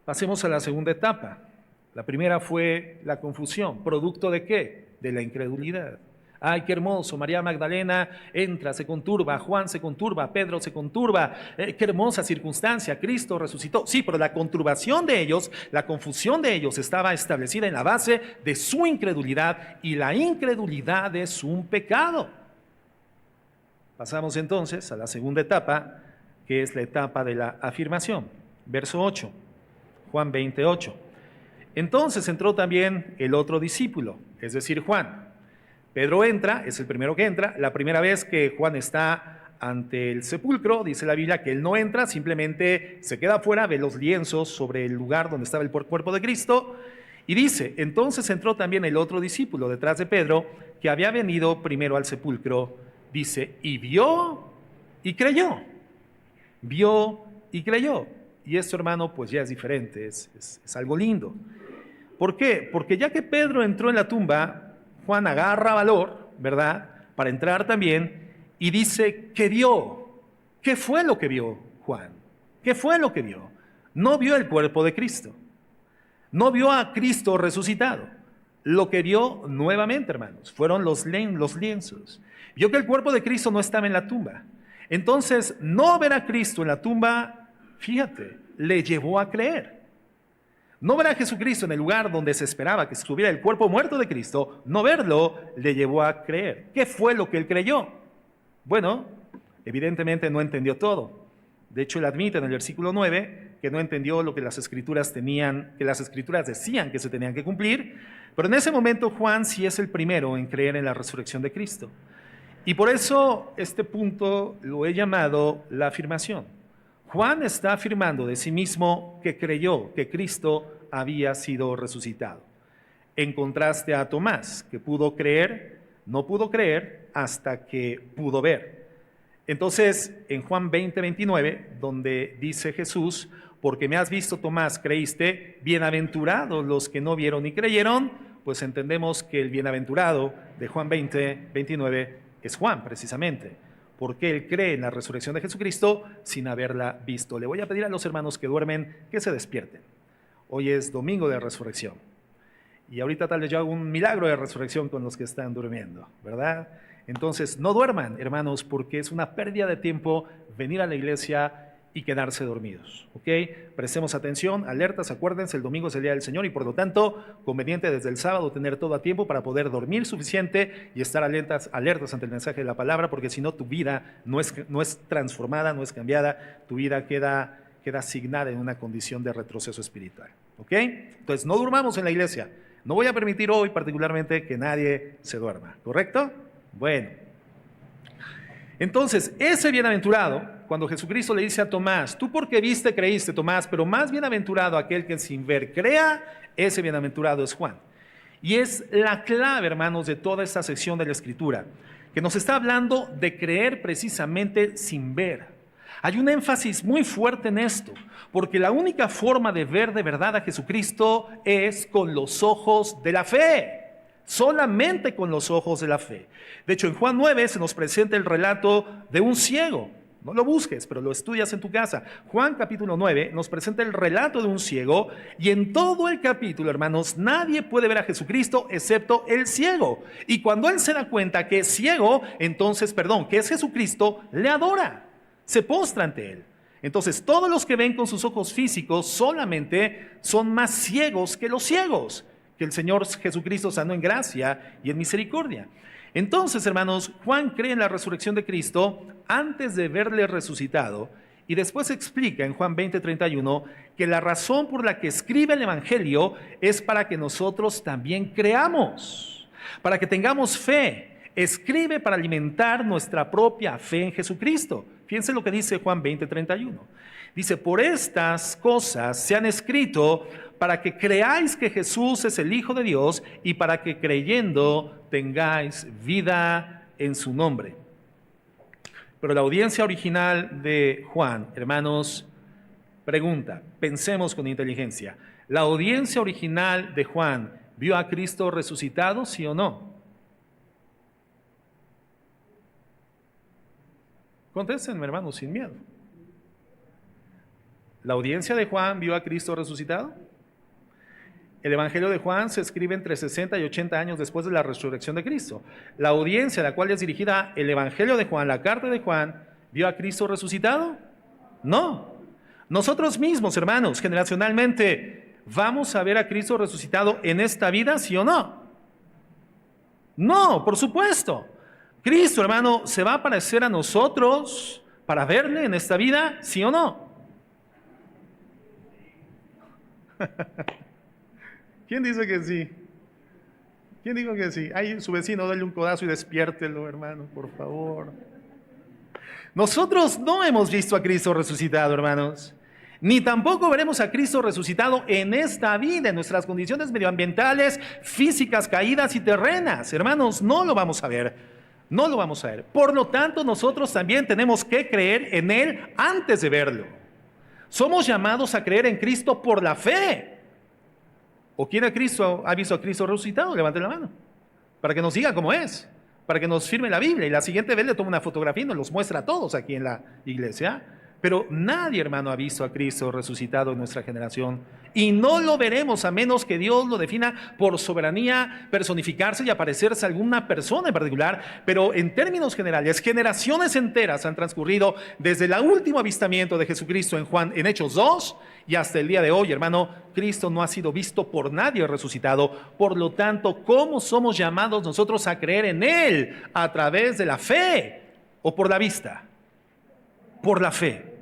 Pasemos a la segunda etapa. La primera fue la confusión. ¿Producto de qué? De la incredulidad. Ay, qué hermoso, María Magdalena entra, se conturba, Juan se conturba, Pedro se conturba, qué hermosa circunstancia, Cristo resucitó. Sí, pero la conturbación de ellos, la confusión de ellos estaba establecida en la base de su incredulidad, y la incredulidad es un pecado. Pasamos entonces a la segunda etapa, que es la etapa de la afirmación. Verso 8, Juan 20:8. Entonces entró también el otro discípulo, es decir, Juan. Pedro entra, es el primero que entra. La primera vez que Juan está ante el sepulcro, dice la Biblia que él no entra, simplemente se queda afuera, ve los lienzos sobre el lugar donde estaba el cuerpo de Cristo, y dice: entonces entró también el otro discípulo detrás de Pedro, que había venido primero al sepulcro, dice, y vio y creyó. Vio y creyó. Y esto, hermano, pues ya es diferente, es algo lindo. ¿Por qué? Porque ya que Pedro entró en la tumba, Juan agarra valor, ¿verdad?, para entrar también, y dice que vio. ¿Qué fue lo que vio Juan? ¿Qué fue lo que vio? No vio el cuerpo de Cristo. No vio a Cristo resucitado. Lo que vio nuevamente, hermanos, fueron los lienzos. Vio que el cuerpo de Cristo no estaba en la tumba. Entonces, no ver a Cristo en la tumba, fíjate, le llevó a creer. No ver a Jesucristo en el lugar donde se esperaba que estuviera el cuerpo muerto de Cristo, no verlo, le llevó a creer. ¿Qué fue lo que él creyó? Bueno, evidentemente no entendió todo. De hecho, él admite en el versículo 9 que no entendió lo que las Escrituras tenían, que las Escrituras decían que se tenían que cumplir, pero en ese momento Juan sí es el primero en creer en la resurrección de Cristo. Y por eso este punto lo he llamado la afirmación. Juan está afirmando de sí mismo que creyó que Cristo había sido resucitado. En contraste a Tomás, que pudo creer, no pudo creer hasta que pudo ver. Entonces, en Juan 20:29, donde dice Jesús: porque me has visto, Tomás, creíste, bienaventurados los que no vieron y creyeron, pues entendemos que el bienaventurado de Juan 20:29 es Juan, precisamente, porque él cree en la resurrección de Jesucristo sin haberla visto. Le voy a pedir a los hermanos que duermen que se despierten. Hoy es domingo de resurrección. Y ahorita tal vez yo hago un milagro de resurrección con los que están durmiendo, ¿verdad? Entonces, no duerman, hermanos, porque es una pérdida de tiempo venir a la iglesia y quedarse dormidos, ¿ok? Prestemos atención, alertas, acuérdense, el domingo es el día del Señor y por lo tanto, conveniente desde el sábado tener todo a tiempo para poder dormir suficiente y estar alertas ante el mensaje de la palabra, porque si no, tu vida no es transformada, no es cambiada, tu vida queda asignada en una condición de retroceso espiritual, ¿ok? Entonces, no durmamos en la iglesia. No voy a permitir hoy particularmente que nadie se duerma, ¿correcto? Bueno, entonces, ese bienaventurado, cuando Jesucristo le dice a Tomás: tú porque viste creíste, Tomás, pero más bienaventurado aquel que sin ver crea, ese bienaventurado es Juan. Y es la clave, hermanos, de toda esta sección de la Escritura, que nos está hablando de creer precisamente sin ver. Hay un énfasis muy fuerte en esto, porque la única forma de ver de verdad a Jesucristo es con los ojos de la fe. solamente con los ojos de la fe. De hecho, en Juan 9 se nos presenta el relato de un ciego. No lo busques, pero lo estudias en tu casa. Juan capítulo 9 nos presenta el relato de un ciego, y en todo el capítulo, hermanos, nadie puede ver a Jesucristo excepto el ciego. Y cuando él se da cuenta que es ciego, entonces, que es Jesucristo, le adora, se postra ante él. Entonces, todos los que ven con sus ojos físicos solamente son más ciegos que los ciegos, que el Señor Jesucristo sanó en gracia y en misericordia. Entonces, hermanos, Juan cree en la resurrección de Cristo antes de verle resucitado, y después explica en Juan 20:31 que la razón por la que escribe el Evangelio es para que nosotros también creamos, para que tengamos fe. Escribe para alimentar nuestra propia fe en Jesucristo. Fíjense lo que dice Juan 20:31. Dice: por estas cosas se han escrito para que creáis que Jesús es el Hijo de Dios, y para que creyendo tengáis vida en su nombre. Pero la audiencia original de Juan, hermanos, pregunta, pensemos con inteligencia. ¿La audiencia original de Juan vio a Cristo resucitado, sí o no? Contéstenme, hermanos, sin miedo. ¿La audiencia de Juan vio a Cristo resucitado? El Evangelio de Juan se escribe entre 60 y 80 años después de la resurrección de Cristo. La audiencia a la cual es dirigida el Evangelio de Juan, la carta de Juan, ¿vio a Cristo resucitado? No. Nosotros mismos, hermanos, generacionalmente, ¿vamos a ver a Cristo resucitado en esta vida, sí o no? No, por supuesto. Cristo, hermano, ¿se va a aparecer a nosotros para verle en esta vida, sí o no? ¿Quién dice que sí? ¿Quién dijo que sí? Ay, su vecino, dale un codazo y despiértelo, hermano, por favor. Nosotros no hemos visto a Cristo resucitado, hermanos. Ni tampoco veremos a Cristo resucitado en esta vida, en nuestras condiciones medioambientales, físicas, caídas y terrenas. Hermanos, no lo vamos a ver. No lo vamos a ver. Por lo tanto, nosotros también tenemos que creer en Él antes de verlo. Somos llamados a creer en Cristo por la fe. ¿O quién ha visto a Cristo resucitado? Levante la mano, para que nos diga cómo es, para que nos firme la Biblia, y la siguiente vez le toma una fotografía y nos los muestra a todos aquí en la iglesia. Pero nadie, hermano, ha visto a Cristo resucitado en nuestra generación, y no lo veremos a menos que Dios lo defina por soberanía, personificarse y aparecerse a alguna persona en particular. Pero en términos generales, generaciones enteras han transcurrido desde el último avistamiento de Jesucristo en Hechos 2 y hasta el día de hoy, hermano. Cristo no ha sido visto por nadie resucitado. Por lo tanto, ¿cómo somos llamados nosotros a creer en Él? ¿A través de la fe o por la vista? Por la fe.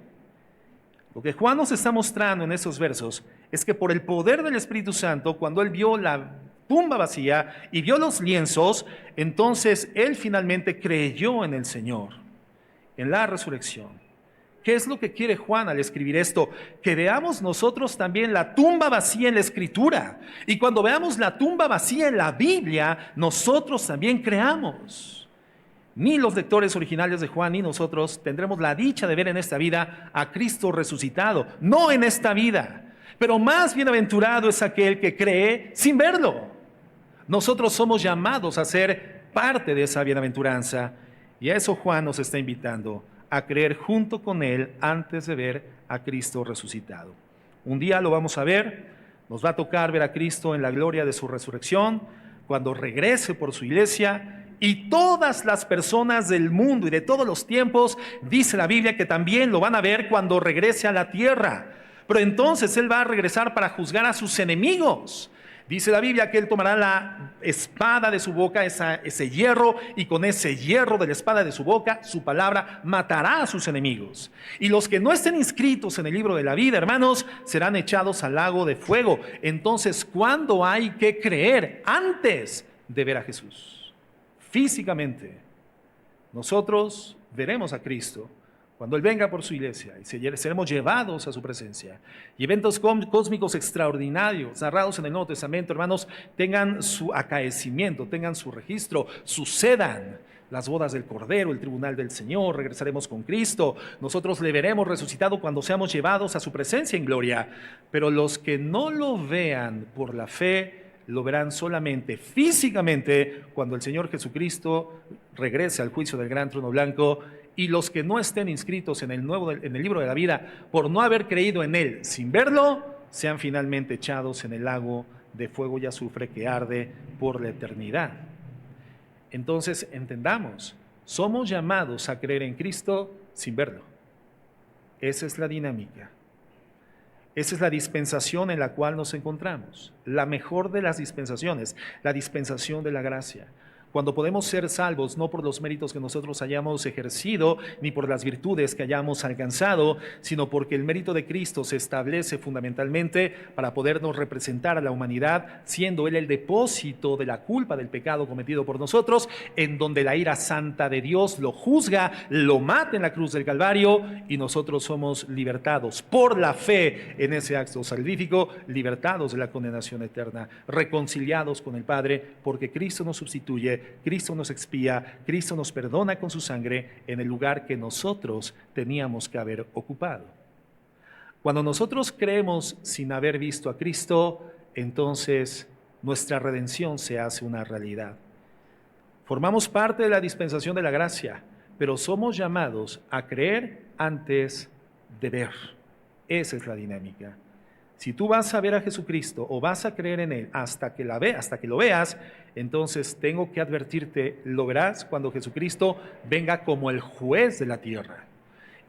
Lo que Juan nos está mostrando en esos versos es que por el poder del Espíritu Santo, cuando él vio la tumba vacía y vio los lienzos, entonces él finalmente creyó en el Señor, en la resurrección. ¿Qué es lo que quiere Juan al escribir esto? Que veamos nosotros también la tumba vacía en la Escritura. Y cuando veamos la tumba vacía en la Biblia, nosotros también creamos. Ni los lectores originales de Juan ni nosotros tendremos la dicha de ver en esta vida a Cristo resucitado, no en esta vida. Pero más bienaventurado es aquel que cree sin verlo. Nosotros somos llamados a ser parte de esa bienaventuranza, y a eso Juan nos está invitando, a creer junto con él antes de ver a Cristo resucitado. Un día lo vamos a ver, nos va a tocar ver a Cristo en la gloria de su resurrección, cuando regrese por su iglesia. Y todas las personas del mundo y de todos los tiempos, dice la Biblia, que también lo van a ver cuando regrese a la tierra. Pero entonces Él va a regresar para juzgar a sus enemigos. Dice la Biblia que Él tomará la espada de su boca, ese hierro, y con ese hierro de la espada de su boca, su palabra, matará a sus enemigos. Y los que no estén inscritos en el libro de la vida, hermanos, serán echados al lago de fuego. Entonces, ¿cuándo hay que creer? Antes de ver a Jesús. Físicamente, nosotros veremos a Cristo cuando Él venga por su iglesia y seremos llevados a su presencia. Y eventos cósmicos extraordinarios narrados en el Nuevo Testamento, hermanos, tengan su acaecimiento, tengan su registro, sucedan. Las bodas del Cordero, el tribunal del Señor, regresaremos con Cristo. Nosotros le veremos resucitado cuando seamos llevados a su presencia en gloria. Pero los que no lo vean por la fe, lo verán solamente físicamente cuando el Señor Jesucristo regrese al juicio del gran trono blanco, y los que no estén inscritos en el libro de la vida por no haber creído en Él sin verlo, sean finalmente echados en el lago de fuego y azufre que arde por la eternidad. Entonces entendamos, somos llamados a creer en Cristo sin verlo. Esa es la dinámica. Esa es la dispensación en la cual nos encontramos. La mejor de las dispensaciones, la dispensación de la gracia. Cuando podemos ser salvos no por los méritos que nosotros hayamos ejercido, ni por las virtudes que hayamos alcanzado, sino porque el mérito de Cristo se establece fundamentalmente para podernos representar a la humanidad, siendo Él el depósito de la culpa del pecado cometido por nosotros, en donde la ira santa de Dios lo juzga, lo mata en la cruz del Calvario, y nosotros somos libertados por la fe en ese acto salvífico, libertados de la condenación eterna, reconciliados con el Padre, porque Cristo nos sustituye, Cristo nos expía, Cristo nos perdona con su sangre en el lugar que nosotros teníamos que haber ocupado. Cuando nosotros creemos sin haber visto a Cristo, entonces nuestra redención se hace una realidad. Formamos parte de la dispensación de la gracia, pero somos llamados a creer antes de ver. Esa es la dinámica. Si tú vas a ver a Jesucristo o vas a creer en Él hasta que lo veas, entonces tengo que advertirte, lo verás cuando Jesucristo venga como el juez de la tierra.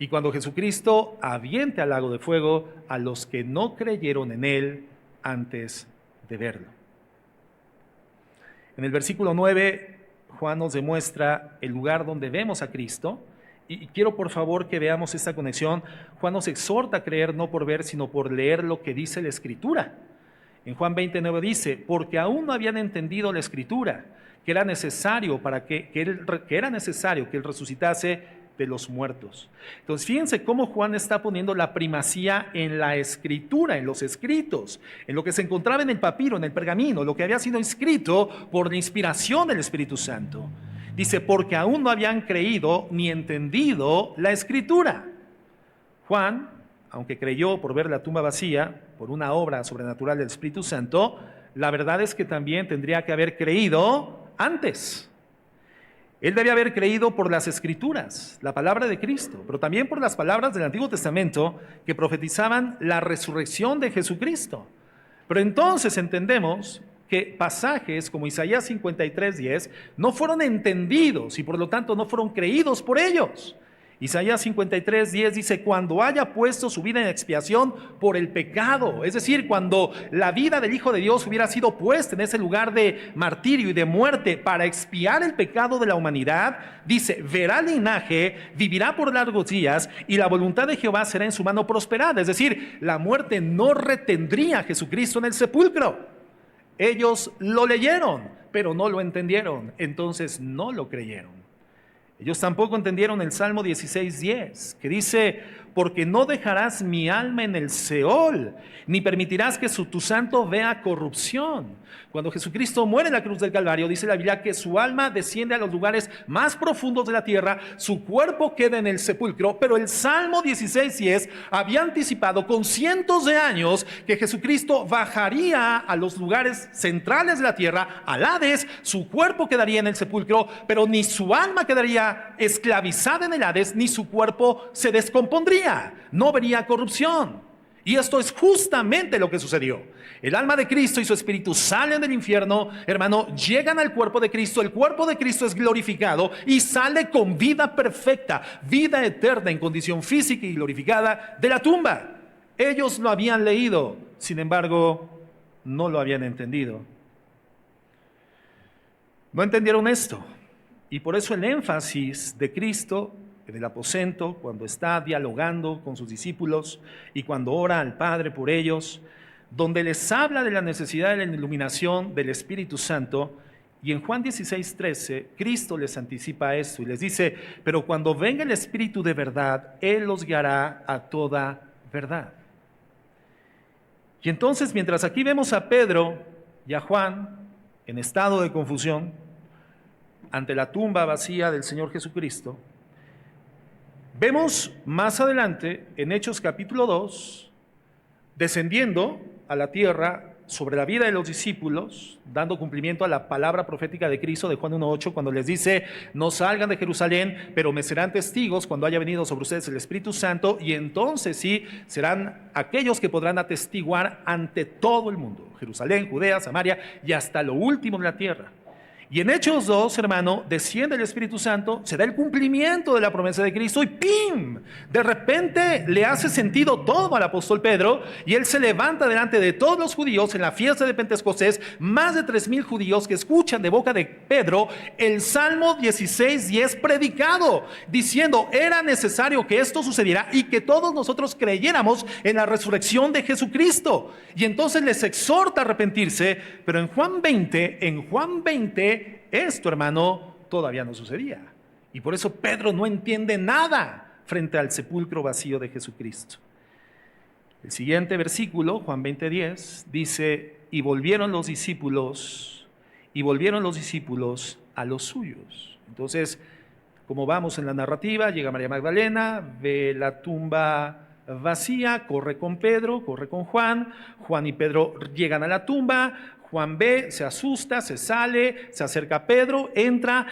Y cuando Jesucristo aviente al lago de fuego a los que no creyeron en Él antes de verlo. En el versículo 9, Juan nos demuestra el lugar donde vemos a Cristo. Y quiero por favor que veamos esta conexión. Juan nos exhorta a creer no por ver, sino por leer lo que dice la Escritura. En Juan 29 dice, porque aún no habían entendido la Escritura, que era necesario que Él resucitase de los muertos. Entonces fíjense cómo Juan está poniendo la primacía en la Escritura, en los escritos, en lo que se encontraba en el papiro, en el pergamino, lo que había sido escrito por la inspiración del Espíritu Santo. Dice, porque aún no habían creído ni entendido la Escritura. Juan, aunque creyó por ver la tumba vacía, por una obra sobrenatural del Espíritu Santo, la verdad es que también tendría que haber creído antes. Él debía haber creído por las Escrituras, la palabra de Cristo, pero también por las palabras del Antiguo Testamento que profetizaban la resurrección de Jesucristo. Pero entonces entendemos que pasajes como Isaías 53:10 no fueron entendidos y por lo tanto no fueron creídos por ellos. Isaías 53:10 dice, cuando haya puesto su vida en expiación por el pecado, es decir, cuando la vida del Hijo de Dios hubiera sido puesta en ese lugar de martirio y de muerte para expiar el pecado de la humanidad, dice, verá linaje, vivirá por largos días y la voluntad de Jehová será en su mano prosperada. Es decir, la muerte no retendría a Jesucristo en el sepulcro. Ellos lo leyeron, pero no lo entendieron, entonces no lo creyeron. Ellos tampoco entendieron el Salmo 16:10, que dice, porque no dejarás mi alma en el Seol, ni permitirás que tu santo vea corrupción. Cuando Jesucristo muere en la cruz del Calvario, dice la Biblia que su alma desciende a los lugares más profundos de la tierra, su cuerpo queda en el sepulcro, pero el Salmo 16:10 había anticipado con cientos de años que Jesucristo bajaría a los lugares centrales de la tierra, al Hades, su cuerpo quedaría en el sepulcro, pero ni su alma quedaría esclavizada en el Hades, ni su cuerpo se descompondría, no vería corrupción. Y esto es justamente lo que sucedió. El alma de Cristo y su espíritu salen del infierno, hermano, llegan al cuerpo de Cristo, el cuerpo de Cristo es glorificado y sale con vida perfecta, vida eterna en condición física y glorificada de la tumba. Ellos lo habían leído, sin embargo, no lo habían entendido. No entendieron esto, y por eso el énfasis de Cristo en el aposento, cuando está dialogando con sus discípulos y cuando ora al Padre por ellos, donde les habla de la necesidad de la iluminación del Espíritu Santo. Y en Juan 16:13, Cristo les anticipa esto y les dice, pero cuando venga el Espíritu de verdad, Él los guiará a toda verdad. Y entonces, mientras aquí vemos a Pedro y a Juan en estado de confusión ante la tumba vacía del Señor Jesucristo, vemos más adelante, en Hechos capítulo 2, descendiendo a la tierra sobre la vida de los discípulos, dando cumplimiento a la palabra profética de Cristo de Juan 1:8, cuando les dice: no salgan de Jerusalén, pero me serán testigos cuando haya venido sobre ustedes el Espíritu Santo, y entonces sí serán aquellos que podrán atestiguar ante todo el mundo, Jerusalén, Judea, Samaria y hasta lo último de la tierra. Y en Hechos 2, hermano, desciende el Espíritu Santo, se da el cumplimiento de la promesa de Cristo y ¡pim! De repente le hace sentido todo al apóstol Pedro y él se levanta delante de todos los judíos en la fiesta de Pentecostés, más de 3,000 judíos que escuchan de boca de Pedro el Salmo 16:10 predicado, diciendo: era necesario que esto sucediera y que todos nosotros creyéramos en la resurrección de Jesucristo. Y entonces les exhorta a arrepentirse, pero en Juan 20, esto, hermano, todavía no sucedía. Y por eso Pedro no entiende nada frente al sepulcro vacío de Jesucristo. El siguiente versículo, Juan 20:10, dice: y volvieron los discípulos a los suyos. Entonces, como vamos en la narrativa, llega María Magdalena, ve la tumba vacía, corre con Pedro, corre con Juan. Juan y Pedro llegan a la tumba. Juan ve, se asusta, se sale, se acerca a Pedro, entra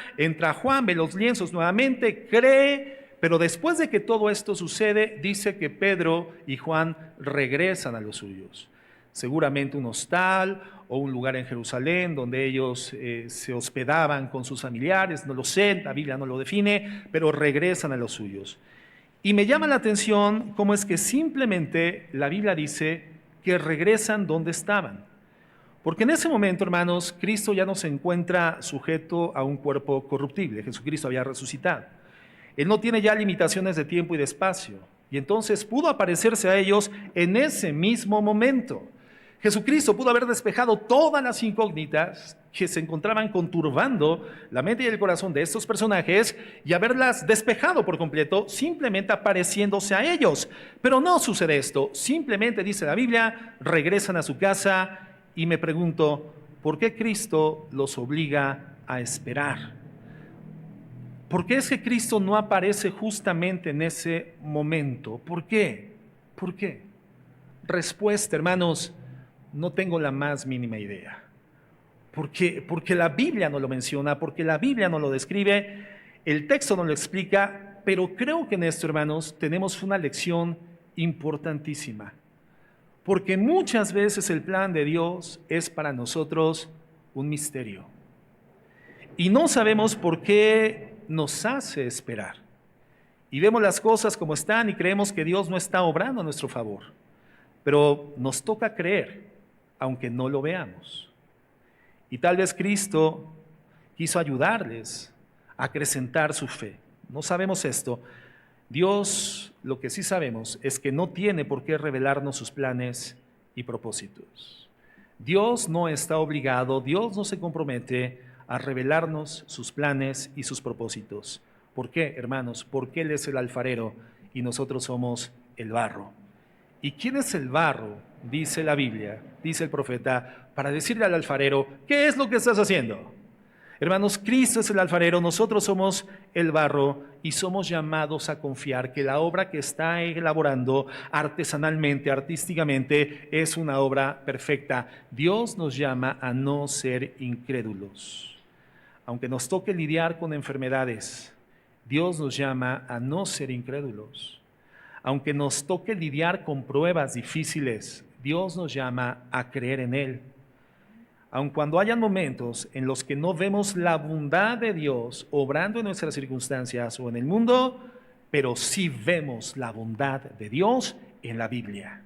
Juan, ve los lienzos nuevamente, cree, pero después de que todo esto sucede, dice que Pedro y Juan regresan a los suyos. Seguramente un hostal o un lugar en Jerusalén donde ellos se hospedaban con sus familiares, no lo sé, la Biblia no lo define, pero regresan a los suyos. Y me llama la atención cómo es que simplemente la Biblia dice que regresan donde estaban. Porque en ese momento, hermanos, Cristo ya no se encuentra sujeto a un cuerpo corruptible. Jesucristo había resucitado. Él no tiene ya limitaciones de tiempo y de espacio. Y entonces pudo aparecerse a ellos en ese mismo momento. Jesucristo pudo haber despejado todas las incógnitas que se encontraban conturbando la mente y el corazón de estos personajes y haberlas despejado por completo, simplemente apareciéndose a ellos. Pero no sucede esto. Simplemente, dice la Biblia, regresan a su casa. Y me pregunto, ¿por qué Cristo los obliga a esperar? ¿Por qué es que Cristo no aparece justamente en ese momento? ¿Por qué? ¿Por qué? Respuesta, hermanos, no tengo la más mínima idea. Porque la Biblia no lo menciona, porque la Biblia no lo describe, el texto no lo explica, pero creo que en esto, hermanos, tenemos una lección importantísima. Porque muchas veces el plan de Dios es para nosotros un misterio. Y no sabemos por qué nos hace esperar. Y vemos las cosas como están y creemos que Dios no está obrando a nuestro favor. Pero nos toca creer, aunque no lo veamos. Y tal vez Cristo quiso ayudarles a acrecentar su fe. No sabemos esto. Dios, lo que sí sabemos es que no tiene por qué revelarnos sus planes y propósitos. Dios no está obligado, Dios no se compromete a revelarnos sus planes y sus propósitos. ¿Por qué, hermanos? Porque Él es el alfarero y nosotros somos el barro. ¿Y quién es el barro? Dice la Biblia, dice el profeta, para decirle al alfarero: ¿qué es lo que estás haciendo? Hermanos, Cristo es el alfarero, nosotros somos el barro y somos llamados a confiar que la obra que está elaborando artesanalmente, artísticamente, es una obra perfecta. Dios nos llama a no ser incrédulos. Aunque nos toque lidiar con enfermedades, Dios nos llama a no ser incrédulos. Aunque nos toque lidiar con pruebas difíciles, Dios nos llama a creer en Él. Aun cuando hayan momentos en los que no vemos la bondad de Dios obrando en nuestras circunstancias o en el mundo, pero sí vemos la bondad de Dios en la Biblia.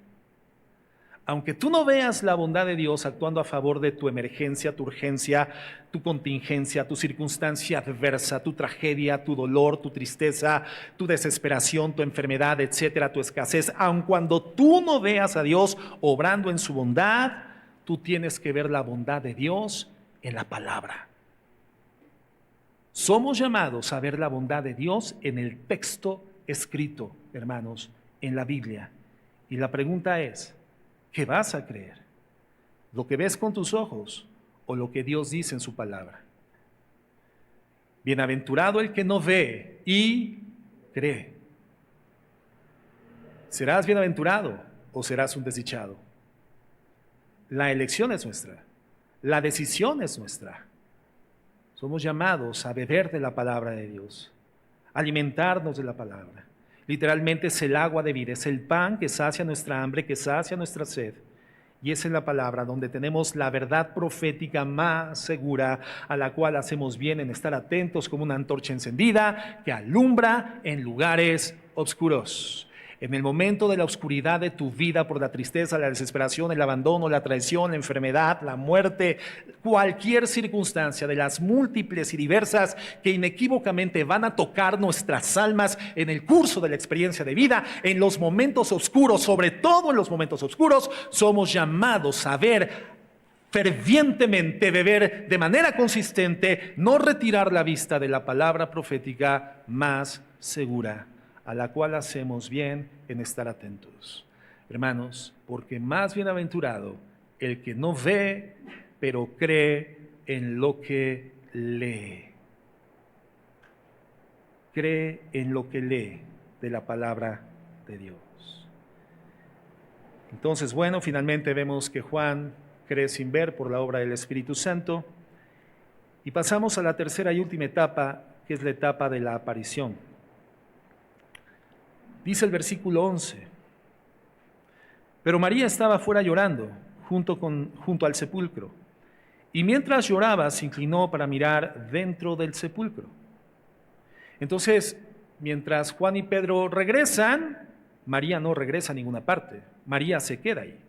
Aunque tú no veas la bondad de Dios actuando a favor de tu emergencia, tu urgencia, tu contingencia, tu circunstancia adversa, tu tragedia, tu dolor, tu tristeza, tu desesperación, tu enfermedad, etcétera, tu escasez, aun cuando tú no veas a Dios obrando en su bondad, tú tienes que ver la bondad de Dios en la palabra. Somos llamados a ver la bondad de Dios en el texto escrito, hermanos, en la Biblia. Y la pregunta es, ¿qué vas a creer? ¿Lo que ves con tus ojos o lo que Dios dice en su palabra? Bienaventurado el que no ve y cree. ¿Serás bienaventurado o serás un desdichado? La elección es nuestra. La decisión es nuestra. Somos llamados a beber de la palabra de Dios, alimentarnos de la palabra. Literalmente es el agua de vida, es el pan que sacia nuestra hambre, que sacia nuestra sed. Y es en la palabra donde tenemos la verdad profética más segura, a la cual hacemos bien en estar atentos como una antorcha encendida que alumbra en lugares oscuros. En el momento de la oscuridad de tu vida, por la tristeza, la desesperación, el abandono, la traición, la enfermedad, la muerte, cualquier circunstancia de las múltiples y diversas que inequívocamente van a tocar nuestras almas en el curso de la experiencia de vida, en los momentos oscuros, sobre todo en los momentos oscuros, somos llamados a ver fervientemente, beber de manera consistente, no retirar la vista de la palabra profética más segura, a la cual hacemos bien en estar atentos. Hermanos, porque más bienaventurado el que no ve, pero cree en lo que lee. Cree en lo que lee de la palabra de Dios. Entonces, bueno, finalmente vemos que Juan cree sin ver por la obra del Espíritu Santo. Y pasamos a la tercera y última etapa, que es la etapa de la aparición. Dice el versículo 11, pero María estaba fuera llorando junto al sepulcro, y mientras lloraba se inclinó para mirar dentro del sepulcro. Entonces, mientras Juan y Pedro regresan, María no regresa a ninguna parte, María se queda ahí.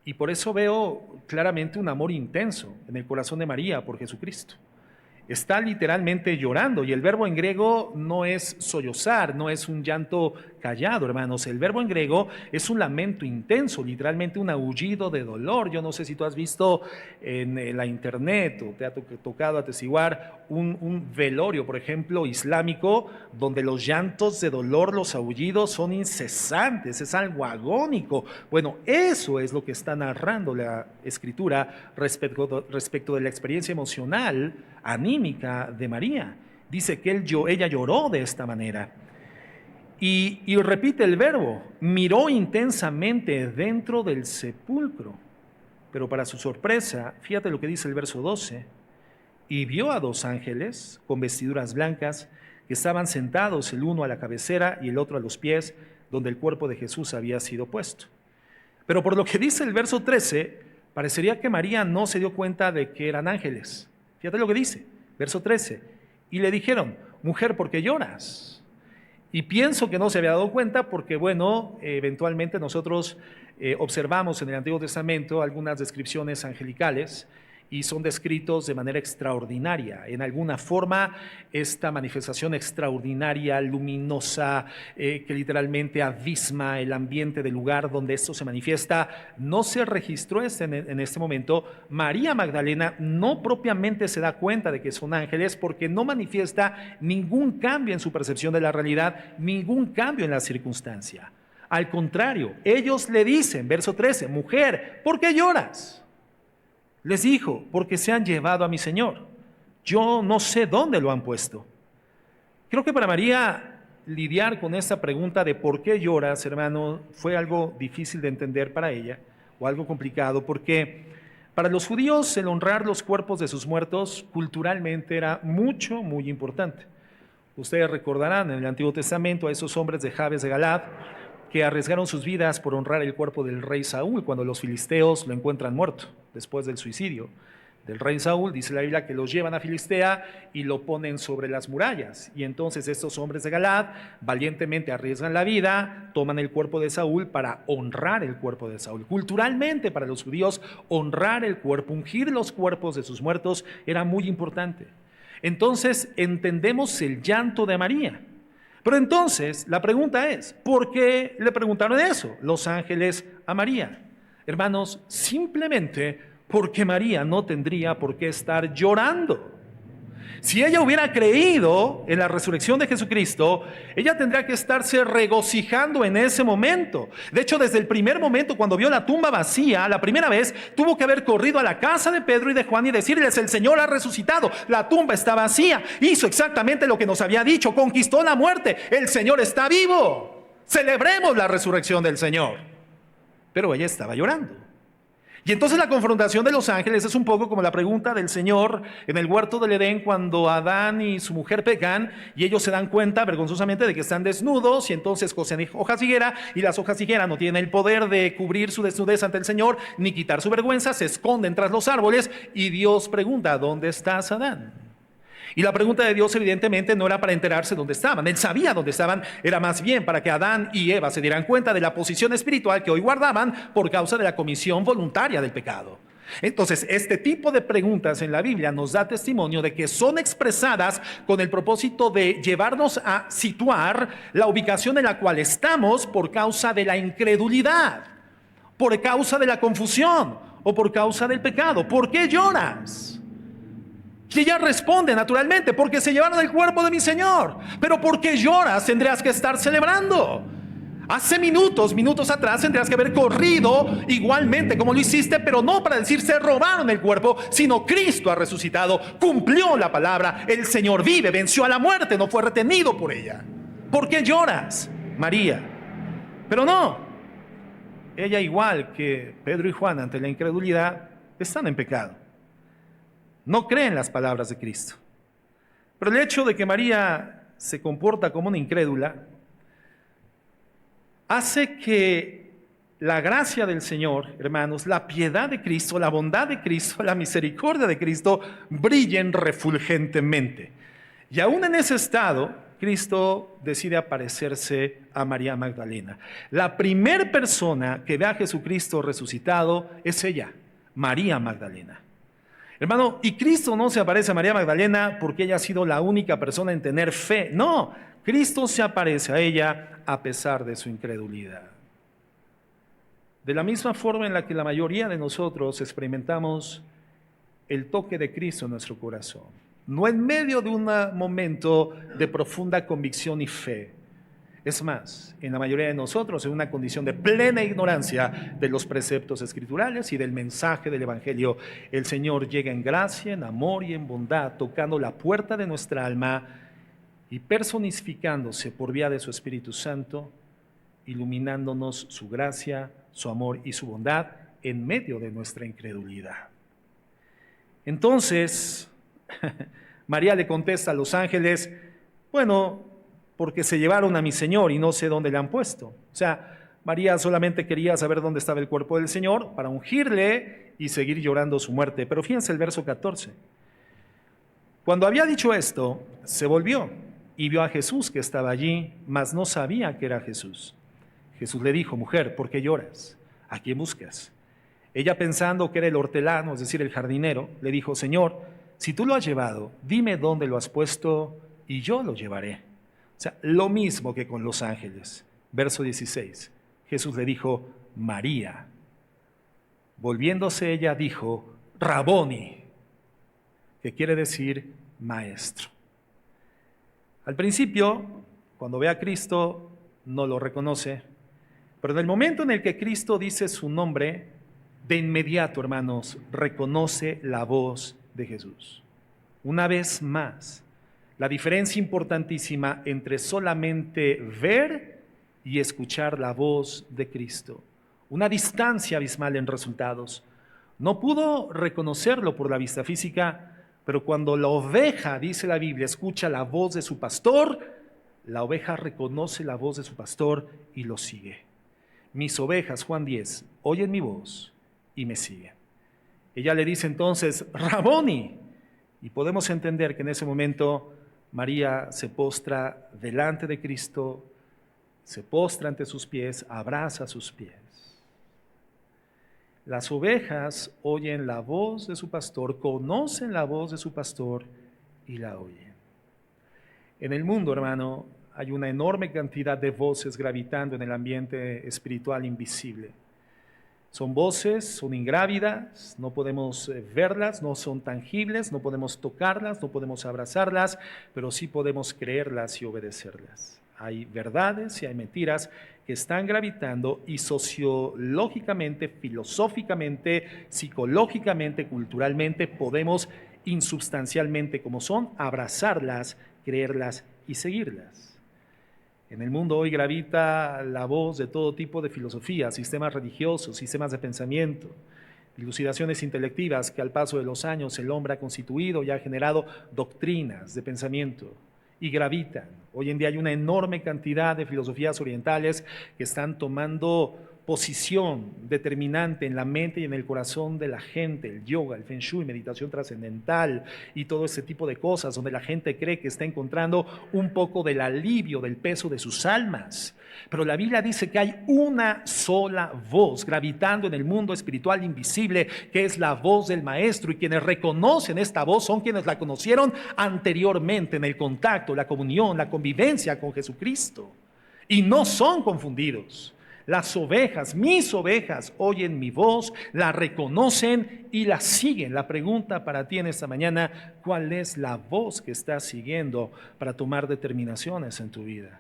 Y por eso veo claramente un amor intenso en el corazón de María por Jesucristo. Está literalmente llorando, y el verbo en griego no es sollozar, no es un llanto callado, hermanos. El verbo en griego es un lamento intenso, literalmente un aullido de dolor. Yo no sé si tú has visto en la internet o te ha tocado atestiguar un velorio, por ejemplo, islámico, donde los llantos de dolor, los aullidos son incesantes, es algo agónico. Bueno, eso es lo que está narrando la Escritura respecto de la experiencia emocional, anímica de María. Dice que ella lloró de esta manera. Y repite el verbo, miró intensamente dentro del sepulcro. Pero para su sorpresa, fíjate lo que dice el verso 12, y vio a dos ángeles con vestiduras blancas que estaban sentados, el uno a la cabecera y el otro a los pies, donde el cuerpo de Jesús había sido puesto. Pero por lo que dice el verso 13, parecería que María no se dio cuenta de que eran ángeles. Fíjate lo que dice, verso 13, y le dijeron, mujer, ¿por qué lloras? Y pienso que no se había dado cuenta porque, bueno, eventualmente nosotros observamos en el Antiguo Testamento algunas descripciones angelicales y son descritos de manera extraordinaria. En alguna forma, esta manifestación extraordinaria, luminosa, que literalmente abisma el ambiente del lugar donde esto se manifiesta, no se registró en este momento. María Magdalena no propiamente se da cuenta de que son ángeles porque no manifiesta ningún cambio en su percepción de la realidad, ningún cambio en la circunstancia. Al contrario, ellos le dicen, verso 13, mujer, ¿por qué lloras? Les dijo, porque se han llevado a mi Señor. Yo no sé dónde lo han puesto. Creo que para María lidiar con esta pregunta de por qué lloras, hermano, fue algo difícil de entender para ella, o algo complicado, porque para los judíos el honrar los cuerpos de sus muertos culturalmente era muy importante. Ustedes recordarán en el Antiguo Testamento a esos hombres de Jabes de Galaad que arriesgaron sus vidas por honrar el cuerpo del rey Saúl cuando los filisteos lo encuentran muerto después del suicidio del rey Saúl. Dice la Biblia que los llevan a Filistea y lo ponen sobre las murallas, y entonces estos hombres de Galaad valientemente arriesgan la vida, toman el cuerpo de Saúl para honrar el cuerpo de Saúl. Culturalmente para los judíos honrar el cuerpo, ungir los cuerpos de sus muertos era muy importante. Entonces entendemos el llanto de María. Pero entonces la pregunta es, ¿por qué le preguntaron eso los ángeles a María? Hermanos, simplemente porque María no tendría por qué estar llorando. Si ella hubiera creído en la resurrección de Jesucristo, ella tendría que estarse regocijando en ese momento. De hecho, desde el primer momento, cuando vio la tumba vacía, la primera vez, tuvo que haber corrido a la casa de Pedro y de Juan y decirles, el Señor ha resucitado, la tumba está vacía. Hizo exactamente lo que nos había dicho, conquistó la muerte, el Señor está vivo. Celebremos la resurrección del Señor. Pero ella estaba llorando. Y entonces la confrontación de los ángeles es un poco como la pregunta del Señor en el huerto del Edén cuando Adán y su mujer pecan y ellos se dan cuenta vergonzosamente de que están desnudos y entonces cosen hojas de higuera y las hojas de higuera no tienen el poder de cubrir su desnudez ante el Señor ni quitar su vergüenza, se esconden tras los árboles y Dios pregunta, ¿dónde estás, Adán? Y la pregunta de Dios evidentemente no era para enterarse dónde estaban, Él sabía dónde estaban, era más bien para que Adán y Eva se dieran cuenta de la posición espiritual que hoy guardaban por causa de la comisión voluntaria del pecado. Entonces, este tipo de preguntas en la Biblia nos da testimonio de que son expresadas con el propósito de llevarnos a situar la ubicación en la cual estamos por causa de la incredulidad, por causa de la confusión o por causa del pecado. ¿Por qué lloras? Y ella responde naturalmente, porque se llevaron el cuerpo de mi Señor. Pero ¿por qué lloras? Tendrías que estar celebrando. Hace minutos atrás tendrías que haber corrido igualmente como lo hiciste, pero no para decir se robaron el cuerpo, sino Cristo ha resucitado, cumplió la palabra, el Señor vive, venció a la muerte, no fue retenido por ella. ¿Por qué lloras, María? Pero no, ella igual que Pedro y Juan ante la incredulidad, están en pecado. No creen las palabras de Cristo. Pero el hecho de que María se comporta como una incrédula hace que la gracia del Señor, hermanos, la piedad de Cristo, la bondad de Cristo, la misericordia de Cristo brillen refulgentemente. Y aún en ese estado, Cristo decide aparecerse a María Magdalena. La primer persona que ve a Jesucristo resucitado es ella, María Magdalena. Hermano, y Cristo no se aparece a María Magdalena porque ella ha sido la única persona en tener fe. No, Cristo se aparece a ella a pesar de su incredulidad. De la misma forma en la que la mayoría de nosotros experimentamos el toque de Cristo en nuestro corazón. No en medio de un momento de profunda convicción y fe. Es más, en la mayoría de nosotros en una condición de plena ignorancia de los preceptos escriturales y del mensaje del Evangelio, el Señor llega en gracia, en amor y en bondad, tocando la puerta de nuestra alma y personificándose por vía de su Espíritu Santo, iluminándonos su gracia, su amor y su bondad en medio de nuestra incredulidad. Entonces, María le contesta a los ángeles, bueno, porque se llevaron a mi Señor y no sé dónde le han puesto. O sea, María solamente quería saber dónde estaba el cuerpo del Señor para ungirle y seguir llorando su muerte. Pero fíjense el verso 14. Cuando había dicho esto, se volvió y vio a Jesús que estaba allí, mas no sabía que era Jesús. Jesús le dijo, mujer, ¿por qué lloras? ¿A quién buscas? Ella, pensando que era el hortelano, es decir, el jardinero, le dijo, Señor, si tú lo has llevado, dime dónde lo has puesto y yo lo llevaré. O sea, lo mismo que con los ángeles. Verso 16. Jesús le dijo, María. Volviéndose ella dijo, Raboni, que quiere decir maestro. Al principio, cuando ve a Cristo, no lo reconoce, pero en el momento en el que Cristo dice su nombre, de inmediato, hermanos, reconoce la voz de Jesús. Una vez más, la diferencia importantísima entre solamente ver y escuchar la voz de Cristo. Una distancia abismal en resultados. No pudo reconocerlo por la vista física, pero cuando la oveja, dice la Biblia, escucha la voz de su pastor, la oveja reconoce la voz de su pastor y lo sigue. Mis ovejas, Juan 10, oyen mi voz y me siguen. Ella le dice entonces, Raboni, y podemos entender que en ese momento María se postra delante de Cristo, se postra ante sus pies, abraza sus pies. Las ovejas oyen la voz de su pastor, conocen la voz de su pastor y la oyen. En el mundo, hermano, hay una enorme cantidad de voces gravitando en el ambiente espiritual invisible. Son voces, son ingrávidas, no podemos verlas, no son tangibles, no podemos tocarlas, no podemos abrazarlas, pero sí podemos creerlas y obedecerlas. Hay verdades y hay mentiras que están gravitando y sociológicamente, filosóficamente, psicológicamente, culturalmente podemos insubstancialmente como son, abrazarlas, creerlas y seguirlas. En el mundo hoy gravita la voz de todo tipo de filosofías, sistemas religiosos, sistemas de pensamiento, Dilucidaciones intelectivas que al paso de los años el hombre ha constituido y ha generado doctrinas de pensamiento y gravitan. Hoy en día hay una enorme cantidad de filosofías orientales que están tomando posición determinante en la mente y en el corazón de la gente, el yoga, el feng shui, meditación trascendental y todo ese tipo de cosas, donde la gente cree que está encontrando un poco del alivio del peso de sus almas. Pero la Biblia dice que hay una sola voz gravitando en el mundo espiritual invisible, que es la voz del Maestro, y quienes reconocen esta voz son quienes la conocieron anteriormente en el contacto, la comunión, la convivencia con Jesucristo, y no son confundidos. Las ovejas, mis ovejas, oyen mi voz, la reconocen y la siguen. La pregunta para ti en esta mañana: ¿cuál es la voz que estás siguiendo para tomar determinaciones en tu vida?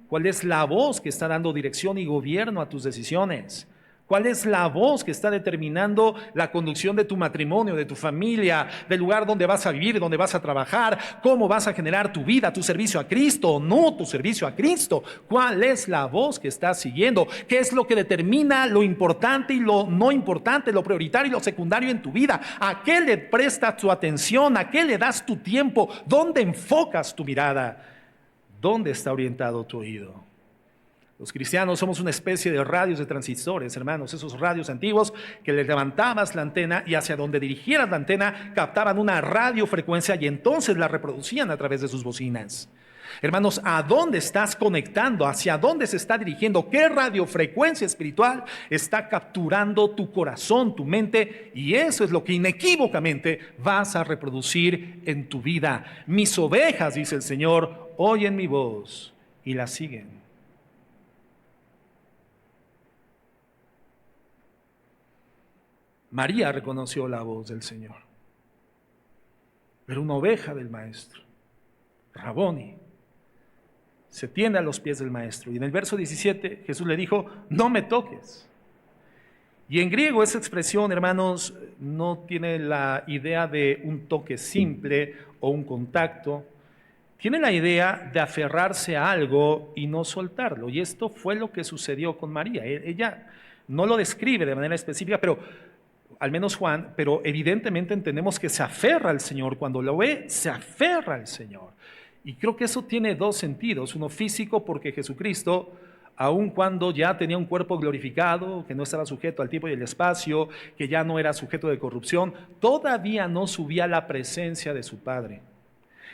¿Cuál es la voz que está dando dirección y gobierno a tus decisiones? ¿Cuál es la voz que está determinando la conducción de tu matrimonio, de tu familia, del lugar donde vas a vivir, donde vas a trabajar, cómo vas a generar tu vida, tu servicio a Cristo o no tu servicio a Cristo? ¿Cuál es la voz que estás siguiendo? ¿Qué es lo que determina lo importante y lo no importante, lo prioritario y lo secundario en tu vida? ¿A qué le prestas tu atención? ¿A qué le das tu tiempo? ¿Dónde enfocas tu mirada? ¿Dónde está orientado tu oído? Los cristianos somos una especie de radios de transistores, hermanos, esos radios antiguos que le levantabas la antena y hacia donde dirigieras la antena captaban una radiofrecuencia y entonces la reproducían a través de sus bocinas. Hermanos, ¿a dónde estás conectando? ¿Hacia dónde se está dirigiendo? ¿Qué radiofrecuencia espiritual está capturando tu corazón, tu mente? Y eso es lo que inequívocamente vas a reproducir en tu vida. Mis ovejas, dice el Señor, oyen mi voz y la siguen. María reconoció la voz del Señor. Era una oveja del Maestro. Raboni. Se tiende a los pies del Maestro. Y en el verso 17 Jesús le dijo: no me toques. Y en griego esa expresión, hermanos, no tiene la idea de un toque simple o un contacto. Tiene la idea de aferrarse a algo y no soltarlo. Y esto fue lo que sucedió con María. Ella no lo describe de manera específica, pero al menos Juan, pero evidentemente entendemos que se aferra al Señor. Cuando lo ve, se aferra al Señor. Y creo que eso tiene dos sentidos. Uno físico, porque Jesucristo, aun cuando ya tenía un cuerpo glorificado, que no estaba sujeto al tiempo y el espacio, que ya no era sujeto de corrupción, todavía no subía a la presencia de su Padre.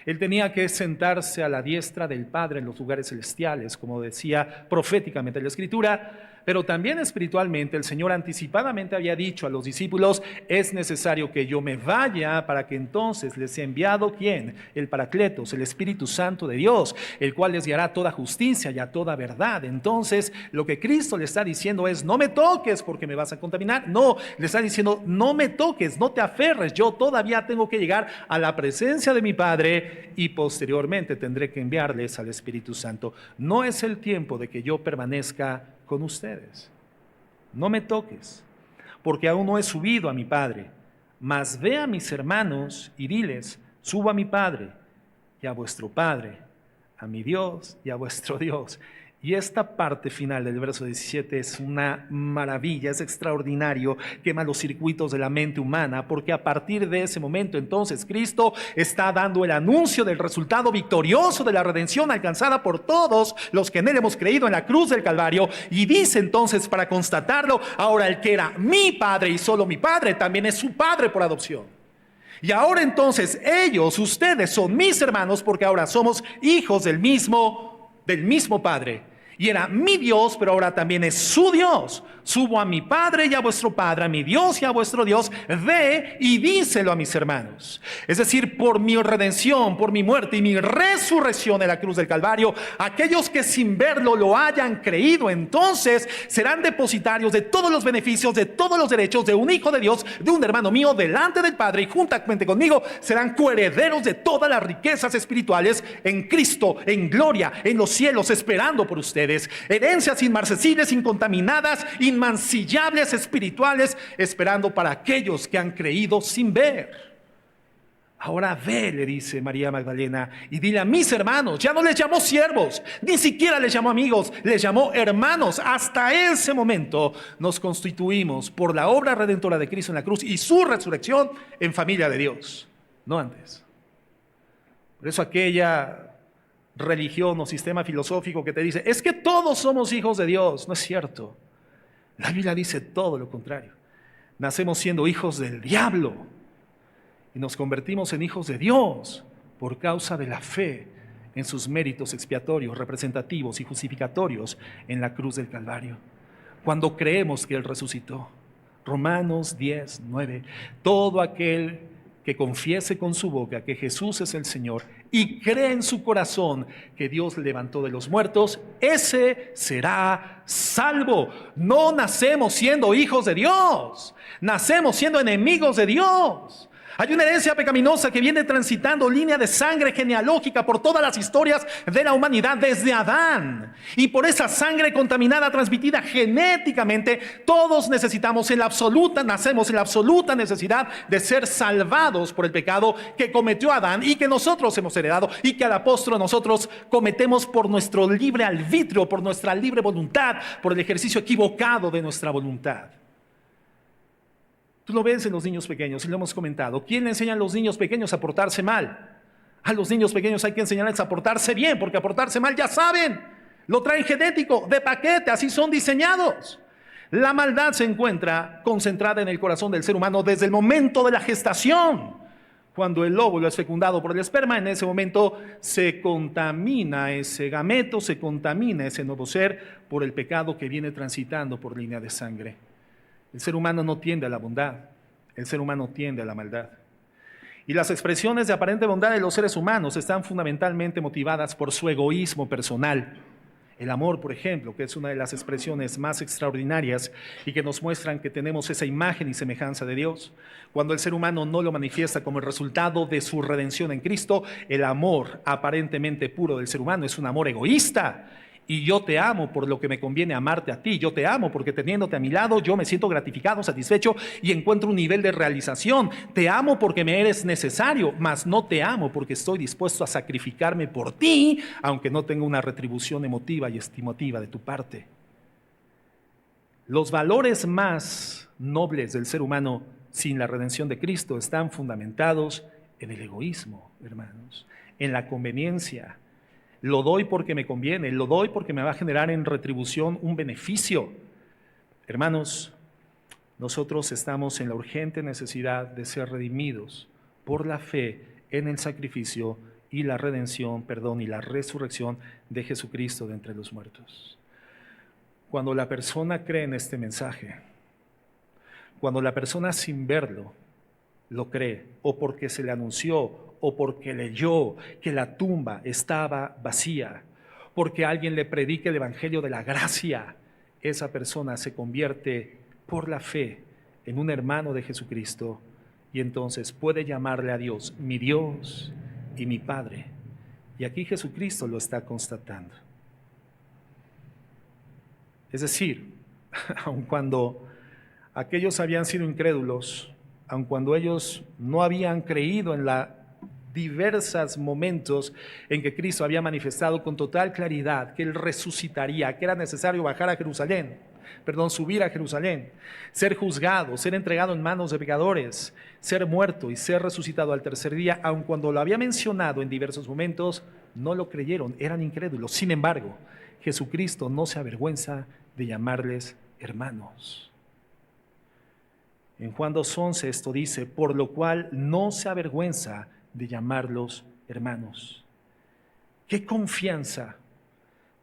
Él tenía que sentarse a la diestra del Padre en los lugares celestiales, como decía proféticamente la Escritura. Pero también espiritualmente el Señor anticipadamente había dicho a los discípulos: es necesario que yo me vaya para que entonces les sea enviado ¿quién? El Paracletos, el Espíritu Santo de Dios, el cual les guiará a toda justicia y a toda verdad. Entonces lo que Cristo le está diciendo es: no me toques porque me vas a contaminar. No, le está diciendo: no me toques, no te aferres, yo todavía tengo que llegar a la presencia de mi Padre y posteriormente tendré que enviarles al Espíritu Santo. No es el tiempo de que yo permanezca con ustedes. No me toques, porque aún no he subido a mi Padre. Mas ve a mis hermanos y diles: subo a mi Padre y a vuestro Padre, a mi Dios y a vuestro Dios. Y esta parte final del verso 17 es una maravilla, es extraordinario, quema los circuitos de la mente humana, porque a partir de ese momento entonces Cristo está dando el anuncio del resultado victorioso de la redención alcanzada por todos los que en Él hemos creído en la cruz del Calvario, y dice entonces, para constatarlo: ahora el que era mi Padre y solo mi Padre, también es su Padre por adopción. Y ahora entonces ellos, ustedes, son mis hermanos, porque ahora somos hijos del mismo Padre. Y era mi Dios, pero ahora también es su Dios. Subo a mi Padre y a vuestro Padre, a mi Dios y a vuestro Dios. Ve y díselo a mis hermanos. Es decir, por mi redención, por mi muerte y mi resurrección en la cruz del Calvario, aquellos que sin verlo lo hayan creído, entonces serán depositarios de todos los beneficios, de todos los derechos de un hijo de Dios, de un hermano mío delante del Padre, y juntamente conmigo serán coherederos de todas las riquezas espirituales en Cristo, en gloria, en los cielos, esperando por ustedes. Herencias inmarcesibles, incontaminadas, inmancillables, espirituales, esperando para aquellos que han creído sin ver. Ahora ve, le dice María Magdalena, y dile a mis hermanos. Ya no les llamó siervos, ni siquiera les llamó amigos, les llamó hermanos. Hasta ese momento nos constituimos por la obra redentora de Cristo en la cruz y su resurrección en familia de Dios, no antes. Por eso aquella religión o sistema filosófico que te dice, es que todos somos hijos de Dios, no es cierto. La Biblia dice todo lo contrario. Nacemos siendo hijos del diablo y nos convertimos en hijos de Dios por causa de la fe en sus méritos expiatorios, representativos y justificatorios en la cruz del Calvario. Cuando creemos que Él resucitó. Romanos 10:9. Todo aquel que confiese con su boca que Jesús es el Señor y cree en su corazón que Dios le levantó de los muertos, ese será salvo. No nacemos siendo hijos de Dios, nacemos siendo enemigos de Dios. Hay una herencia pecaminosa que viene transitando línea de sangre genealógica por todas las historias de la humanidad desde Adán. Y por esa sangre contaminada transmitida genéticamente, todos nacemos en la absoluta necesidad de ser salvados por el pecado que cometió Adán y que nosotros hemos heredado y que a la postre nosotros cometemos por nuestro libre arbitrio, por nuestra libre voluntad, por el ejercicio equivocado de nuestra voluntad. Tú lo ves en los niños pequeños y lo hemos comentado. ¿Quién le enseña a los niños pequeños a portarse mal? A los niños pequeños hay que enseñarles a portarse bien, porque a portarse mal ya saben, lo traen genético, de paquete, así son diseñados. La maldad se encuentra concentrada en el corazón del ser humano desde el momento de la gestación. Cuando el óvulo es fecundado por el esperma, en ese momento se contamina ese gameto, se contamina ese nuevo ser por el pecado que viene transitando por línea de sangre. El ser humano no tiende a la bondad, el ser humano tiende a la maldad. Y las expresiones de aparente bondad de los seres humanos están fundamentalmente motivadas por su egoísmo personal. El amor, por ejemplo, que es una de las expresiones más extraordinarias y que nos muestran que tenemos esa imagen y semejanza de Dios. Cuando el ser humano no lo manifiesta como el resultado de su redención en Cristo, el amor aparentemente puro del ser humano es un amor egoísta. Y yo te amo por lo que me conviene amarte a ti. Yo te amo porque teniéndote a mi lado yo me siento gratificado, satisfecho y encuentro un nivel de realización. Te amo porque me eres necesario, mas no te amo porque estoy dispuesto a sacrificarme por ti, aunque no tenga una retribución emotiva y estimativa de tu parte. Los valores más nobles del ser humano sin la redención de Cristo están fundamentados en el egoísmo, hermanos, en la conveniencia. Lo doy porque me conviene, lo doy porque me va a generar en retribución un beneficio. Hermanos, nosotros estamos en la urgente necesidad de ser redimidos por la fe en el sacrificio y la redención, y la resurrección de Jesucristo de entre los muertos. Cuando la persona cree en este mensaje, cuando la persona sin verlo lo cree, o porque se le anunció, o porque leyó que la tumba estaba vacía, porque alguien le predique el evangelio de la gracia, esa persona se convierte por la fe en un hermano de Jesucristo y entonces puede llamarle a Dios mi Dios y mi Padre. Y aquí Jesucristo lo está constatando. Es decir, aun cuando aquellos habían sido incrédulos, aun cuando ellos no habían creído en la diversos momentos en que Cristo había manifestado con total claridad que Él resucitaría, que era necesario subir a Jerusalén, ser juzgado, ser entregado en manos de pecadores, ser muerto y ser resucitado al tercer día, aun cuando lo había mencionado en diversos momentos, no lo creyeron, eran incrédulos. Sin embargo, Jesucristo no se avergüenza de llamarles hermanos. En Juan 2:11 esto dice, por lo cual no se avergüenza de llamarlos hermanos. ¿Qué confianza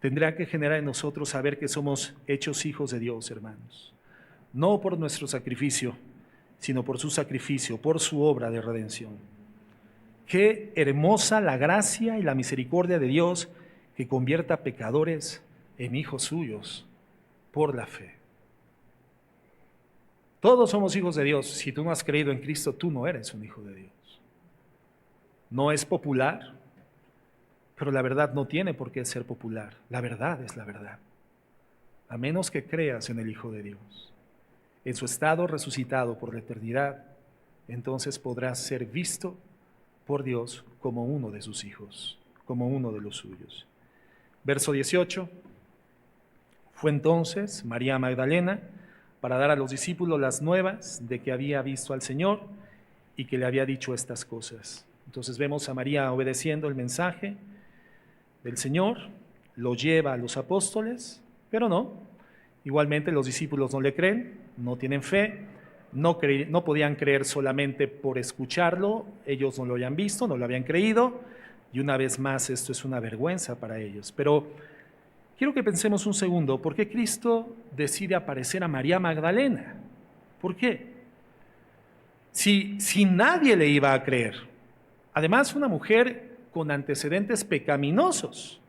tendrá que generar en nosotros saber que somos hechos hijos de Dios, hermanos? No por nuestro sacrificio, sino por su sacrificio, por su obra de redención. Qué hermosa la gracia y la misericordia de Dios que convierta a pecadores en hijos suyos por la fe. Todos somos hijos de Dios. Si tú no has creído en Cristo, tú no eres un hijo de Dios. No es popular, pero la verdad no tiene por qué ser popular. La verdad es la verdad. A menos que creas en el Hijo de Dios, en su estado resucitado por la eternidad, entonces podrás ser visto por Dios como uno de sus hijos, como uno de los suyos. Verso 18. Fue entonces María Magdalena para dar a los discípulos las nuevas de que había visto al Señor y que le había dicho estas cosas. Entonces vemos a María obedeciendo el mensaje del Señor, lo lleva a los apóstoles, pero no. Igualmente los discípulos no le creen, no tienen fe, no podían creer solamente por escucharlo, ellos no lo habían visto, no lo habían creído, y una vez más esto es una vergüenza para ellos. Pero quiero que pensemos un segundo, ¿por qué Cristo decide aparecer a María Magdalena? ¿Por qué? Si nadie le iba a creer, además una mujer con antecedentes pecaminosos.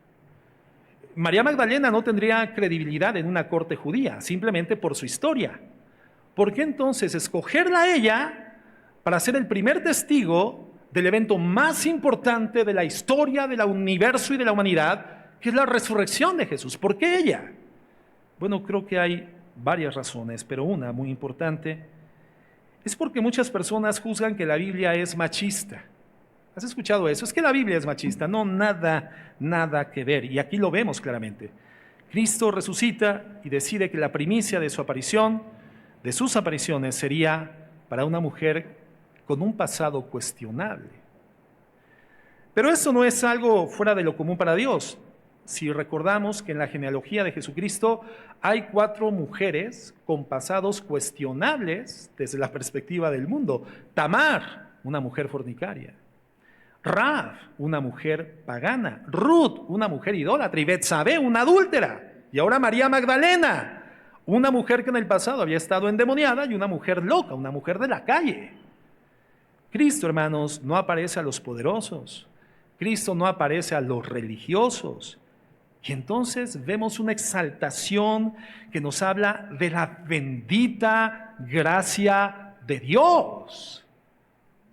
María Magdalena no tendría credibilidad en una corte judía, simplemente por su historia. ¿Por qué entonces escogerla a ella para ser el primer testigo del evento más importante de la historia del universo y de la humanidad, que es la resurrección de Jesús? ¿Por qué ella? Bueno, creo que hay varias razones, pero una muy importante es porque muchas personas juzgan que la Biblia es machista. ¿Has escuchado eso? Es que la Biblia es machista. No, nada que ver. Y aquí lo vemos claramente. Cristo resucita y decide que la primicia de su aparición, de sus apariciones, sería para una mujer con un pasado cuestionable. Pero eso no es algo fuera de lo común para Dios. Si recordamos que en la genealogía de Jesucristo hay 4 mujeres con pasados cuestionables desde la perspectiva del mundo. Tamar, una mujer fornicaria. Raab, una mujer pagana. Ruth, una mujer idólatra. Y Betsabé, una adúltera. Y ahora María Magdalena, una mujer que en el pasado había estado endemoniada y una mujer loca, una mujer de la calle. Cristo, hermanos, no aparece a los poderosos. Cristo no aparece a los religiosos. Y entonces vemos una exaltación que nos habla de la bendita gracia de Dios.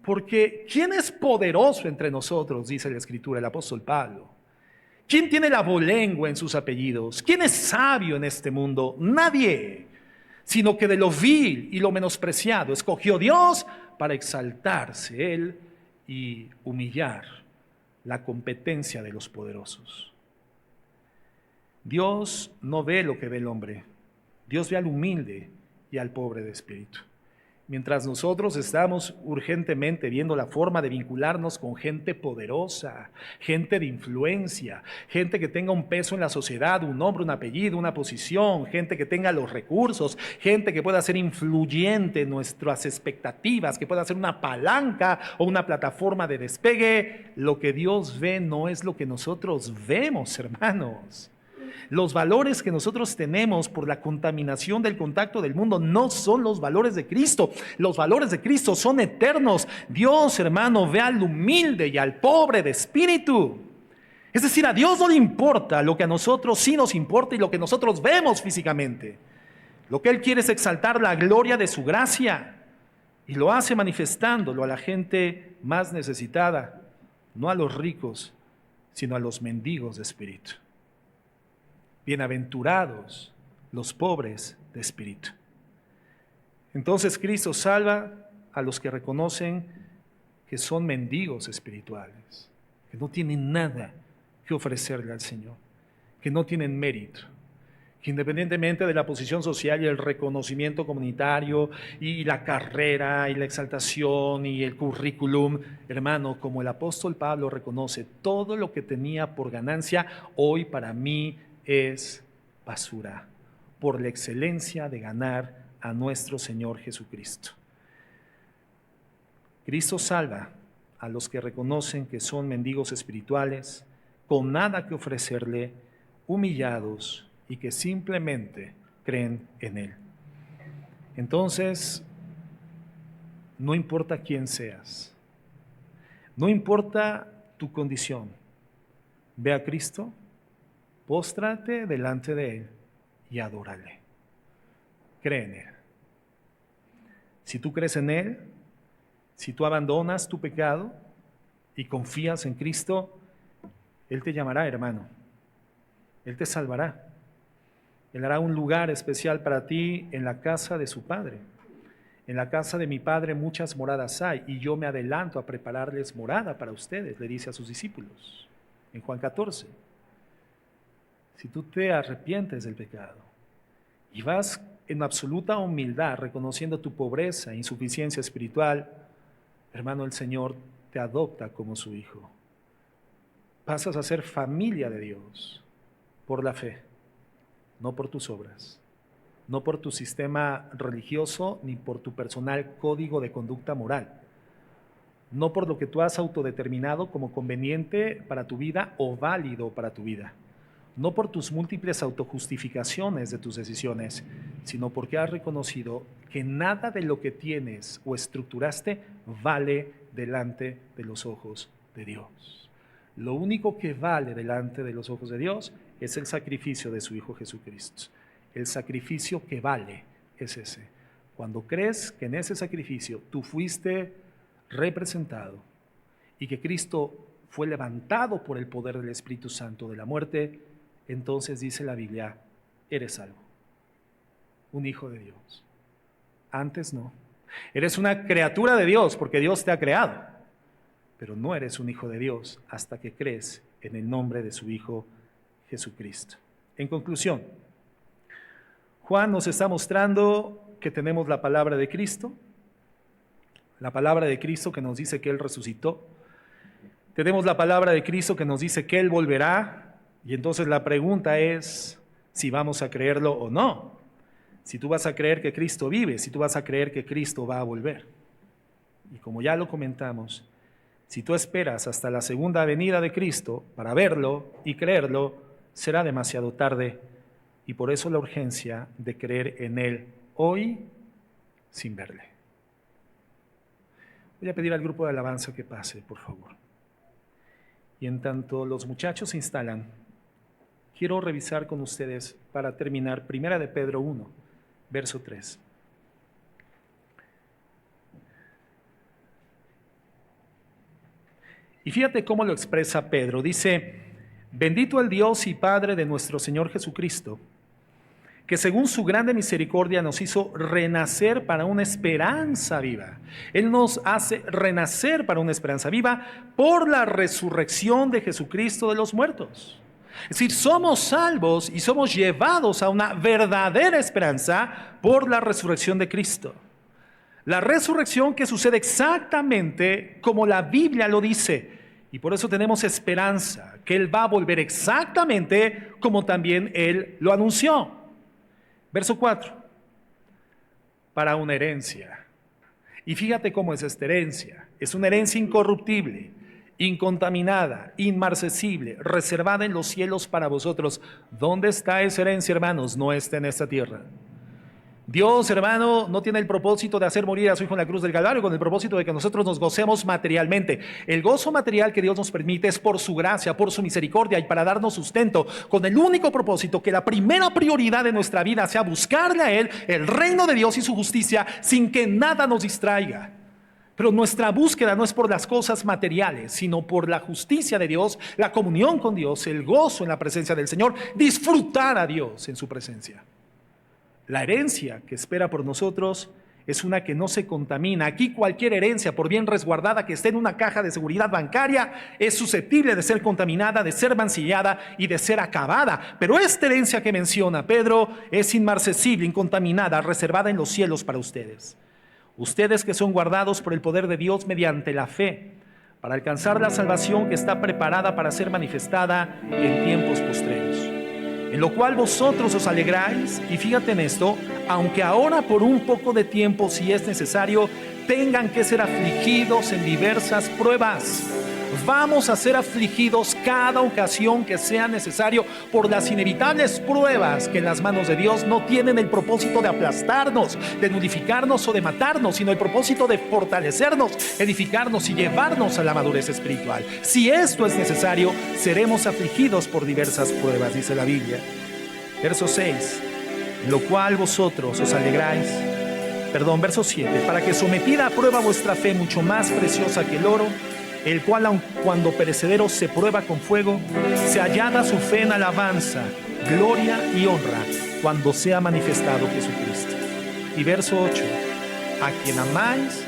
Porque ¿quién es poderoso entre nosotros? Dice la Escritura, el apóstol Pablo. ¿Quién tiene la abolengua en sus apellidos? ¿Quién es sabio en este mundo? Nadie, sino que de lo vil y lo menospreciado escogió Dios para exaltarse Él y humillar la competencia de los poderosos. Dios no ve lo que ve el hombre. Dios ve al humilde y al pobre de espíritu. Mientras nosotros estamos urgentemente viendo la forma de vincularnos con gente poderosa, gente de influencia, gente que tenga un peso en la sociedad, un nombre, un apellido, una posición, gente que tenga los recursos, gente que pueda ser influyente en nuestras expectativas, que pueda ser una palanca o una plataforma de despegue, lo que Dios ve no es lo que nosotros vemos, hermanos. Los valores que nosotros tenemos por la contaminación del contacto del mundo no son los valores de Cristo. Los valores de Cristo son eternos. Dios, hermano, ve al humilde y al pobre de espíritu. Es decir, a Dios no le importa lo que a nosotros sí nos importa y lo que nosotros vemos físicamente. Lo que Él quiere es exaltar la gloria de su gracia y lo hace manifestándolo a la gente más necesitada, no a los ricos, sino a los mendigos de espíritu. Bienaventurados los pobres de espíritu. Entonces Cristo salva a los que reconocen que son mendigos espirituales, que no tienen nada que ofrecerle al Señor, que no tienen mérito, que independientemente de la posición social y el reconocimiento comunitario y la carrera y la exaltación y el currículum, hermano, como el apóstol Pablo reconoce, todo lo que tenía por ganancia, hoy para mí es basura, por la excelencia de ganar a nuestro Señor Jesucristo. Cristo salva a los que reconocen que son mendigos espirituales, con nada que ofrecerle, humillados y que simplemente creen en Él. Entonces, no importa quién seas, no importa tu condición, ve a Cristo, póstrate delante de Él y adórale. Cree en Él. Si tú crees en Él, si tú abandonas tu pecado y confías en Cristo, Él te llamará hermano. Él te salvará. Él hará un lugar especial para ti en la casa de su Padre. En la casa de mi Padre muchas moradas hay, y yo me adelanto a prepararles morada para ustedes, le dice a sus discípulos. En Juan 14, si tú te arrepientes del pecado y vas en absoluta humildad, reconociendo tu pobreza e insuficiencia espiritual, hermano, el Señor te adopta como su hijo. Pasas a ser familia de Dios por la fe, no por tus obras, no por tu sistema religioso ni por tu personal código de conducta moral, no por lo que tú has autodeterminado como conveniente para tu vida o válido para tu vida, no por tus múltiples autojustificaciones de tus decisiones, sino porque has reconocido que nada de lo que tienes o estructuraste vale delante de los ojos de Dios. Lo único que vale delante de los ojos de Dios es el sacrificio de su Hijo Jesucristo. El sacrificio que vale es ese. Cuando crees que en ese sacrificio tú fuiste representado y que Cristo fue levantado por el poder del Espíritu Santo de la muerte, entonces dice la Biblia, eres salvo, un hijo de Dios. Antes no. Eres una criatura de Dios porque Dios te ha creado, pero no eres un hijo de Dios hasta que crees en el nombre de su Hijo Jesucristo. En conclusión, Juan nos está mostrando que tenemos la palabra de Cristo, la palabra de Cristo que nos dice que Él resucitó. Tenemos la palabra de Cristo que nos dice que Él volverá, y entonces la pregunta es si vamos a creerlo o no. Si tú vas a creer que Cristo vive, si tú vas a creer que Cristo va a volver. Y como ya lo comentamos, si tú esperas hasta la segunda venida de Cristo para verlo y creerlo, será demasiado tarde. Y por eso la urgencia de creer en Él hoy sin verle. Voy a pedir al grupo de alabanza que pase, por favor. Y en tanto los muchachos se instalan, quiero revisar con ustedes, para terminar, 1 de Pedro 1, verso 3. Y fíjate cómo lo expresa Pedro. Dice, bendito el Dios y Padre de nuestro Señor Jesucristo, que según su grande misericordia nos hizo renacer para una esperanza viva. Él nos hace renacer para una esperanza viva por la resurrección de Jesucristo de los muertos. Es decir, somos salvos y somos llevados a una verdadera esperanza por la resurrección de Cristo. La resurrección que sucede exactamente como la Biblia lo dice. Y por eso tenemos esperanza, que Él va a volver exactamente como también Él lo anunció. Verso 4, para una herencia. Y fíjate cómo es esta herencia. Es una herencia incorruptible, incontaminada, inmarcesible, reservada en los cielos para vosotros. ¿Dónde está esa herencia, hermanos? No está en esta tierra. Dios, hermano, no tiene el propósito de hacer morir a su Hijo en la cruz del Calvario con el propósito de que nosotros nos gocemos materialmente. El gozo material que Dios nos permite es por su gracia, por su misericordia y para darnos sustento, con el único propósito que la primera prioridad de nuestra vida sea buscarle a Él, el reino de Dios y su justicia, sin que nada nos distraiga. Pero nuestra búsqueda no es por las cosas materiales, sino por la justicia de Dios, la comunión con Dios, el gozo en la presencia del Señor, disfrutar a Dios en su presencia. La herencia que espera por nosotros es una que no se contamina. Aquí cualquier herencia, por bien resguardada que esté en una caja de seguridad bancaria, es susceptible de ser contaminada, de ser mancillada y de ser acabada. Pero esta herencia que menciona Pedro es inmarcesible, incontaminada, reservada en los cielos para ustedes. Ustedes que son guardados por el poder de Dios mediante la fe, para alcanzar la salvación que está preparada para ser manifestada en tiempos postreros. En lo cual vosotros os alegráis, y fíjate en esto, aunque ahora por un poco de tiempo, si es necesario, tengan que ser afligidos en diversas pruebas. Vamos a ser afligidos cada ocasión que sea necesario por las inevitables pruebas que en las manos de Dios no tienen el propósito de aplastarnos, de nulificarnos o de matarnos, sino el propósito de fortalecernos, edificarnos y llevarnos a la madurez espiritual. Si esto es necesario, seremos afligidos por diversas pruebas, dice la Biblia. Verso 6, lo cual vosotros os alegráis. Verso 7, para que sometida a prueba vuestra fe, mucho más preciosa que el oro, el cual aun cuando perecedero se prueba con fuego, se añada su fe en alabanza, gloria y honra cuando sea manifestado Jesucristo. Y verso 8, a quien amáis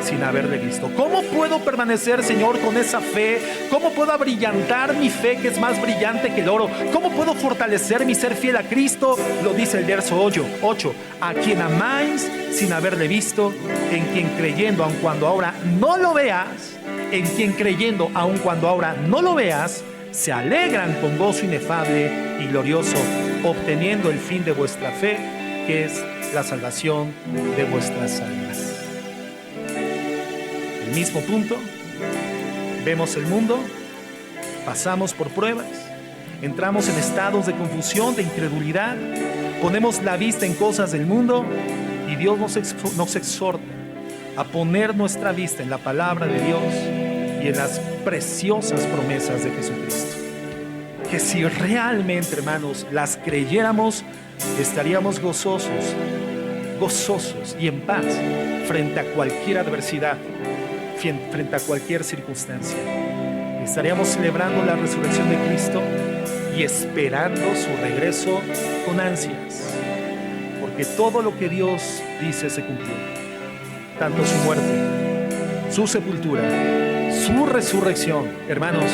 sin haberle visto. ¿Cómo puedo permanecer, Señor, con esa fe? ¿Cómo puedo abrillantar mi fe, que es más brillante que el oro? ¿Cómo puedo fortalecer mi ser fiel a Cristo? Lo dice el verso 8, a quien amáis sin haberle visto, en quien creyendo, aun cuando ahora no lo veas, en quien creyendo, aun cuando ahora no lo veas, se alegran con gozo inefable y glorioso, obteniendo el fin de vuestra fe, que es la salvación de vuestras almas. El mismo punto, vemos el mundo, pasamos por pruebas, entramos en estados de confusión, de incredulidad, ponemos la vista en cosas del mundo y Dios nos exhorta a poner nuestra vista en la palabra de Dios y en las preciosas promesas de Jesucristo. Que si realmente, hermanos, las creyéramos, estaríamos gozosos y en paz frente a cualquier adversidad, frente a cualquier circunstancia. Estaríamos celebrando la resurrección de Cristo y esperando su regreso con ansias, porque todo lo que Dios dice se cumplió, tanto su muerte, su sepultura, su resurrección. Hermanos,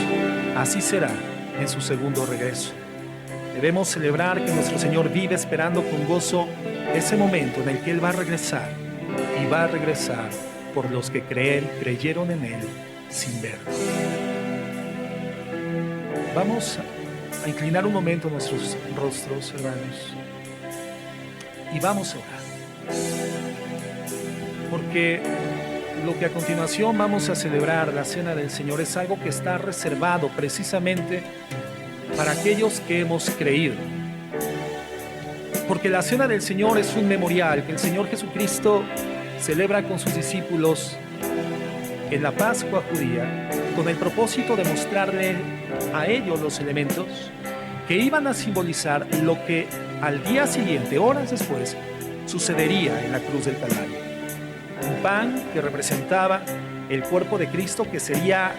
así será en su segundo regreso. Debemos celebrar que nuestro Señor vive esperando con gozo ese momento en el que Él va a regresar, y va a regresar por los que creyeron en Él sin verlo. Vamos a inclinar un momento nuestros rostros, hermanos, y vamos a orar, porque lo que a continuación vamos a celebrar, la Cena del Señor, es algo que está reservado precisamente para aquellos que hemos creído. Porque la Cena del Señor es un memorial que el Señor Jesucristo celebra con sus discípulos en la Pascua judía, con el propósito de mostrarle a ellos los elementos que iban a simbolizar lo que al día siguiente, horas después, sucedería en la cruz del Calvario. Un pan que representaba el cuerpo de Cristo, que sería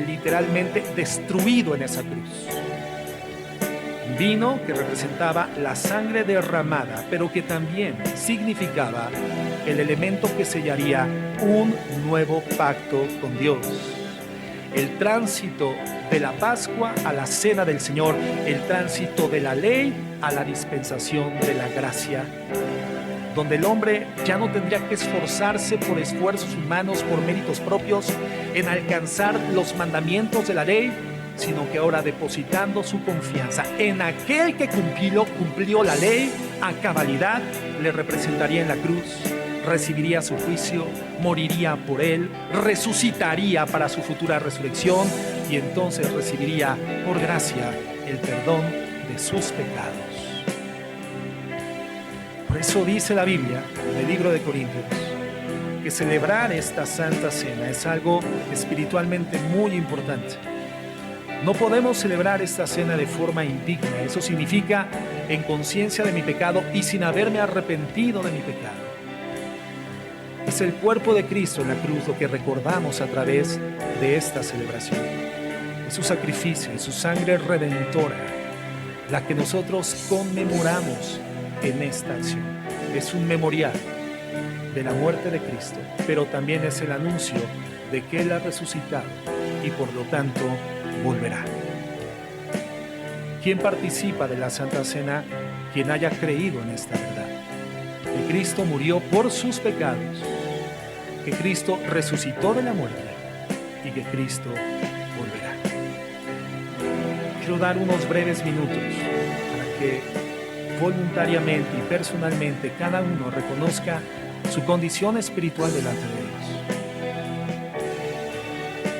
literalmente destruido en esa cruz. Vino que representaba la sangre derramada, pero que también significaba el elemento que sellaría un nuevo pacto con Dios. El tránsito de la Pascua a la Cena del Señor, el tránsito de la ley a la dispensación de la gracia, donde el hombre ya no tendría que esforzarse por esfuerzos humanos, por méritos propios, en alcanzar los mandamientos de la ley, sino que ahora, depositando su confianza en aquel que cumplió la ley a cabalidad, le representaría en la cruz, recibiría su juicio, moriría por él, resucitaría para su futura resurrección y entonces recibiría por gracia el perdón de sus pecados. Por eso dice la Biblia, en el libro de Corintios, que celebrar esta Santa Cena es algo espiritualmente muy importante. No podemos celebrar esta cena de forma indigna. Eso significa en conciencia de mi pecado y sin haberme arrepentido de mi pecado. Es el cuerpo de Cristo en la cruz lo que recordamos a través de esta celebración. Es su sacrificio, es su sangre redentora, la que nosotros conmemoramos en esta acción. Es un memorial de la muerte de Cristo, pero también es el anuncio de que Él ha resucitado y por lo tanto volverá. ¿Quién participa de la Santa Cena? Quien haya creído en esta verdad, que Cristo murió por sus pecados, que Cristo resucitó de la muerte y que Cristo volverá. Quiero dar unos breves minutos para que voluntariamente y personalmente cada uno reconozca su condición espiritual delante de Dios.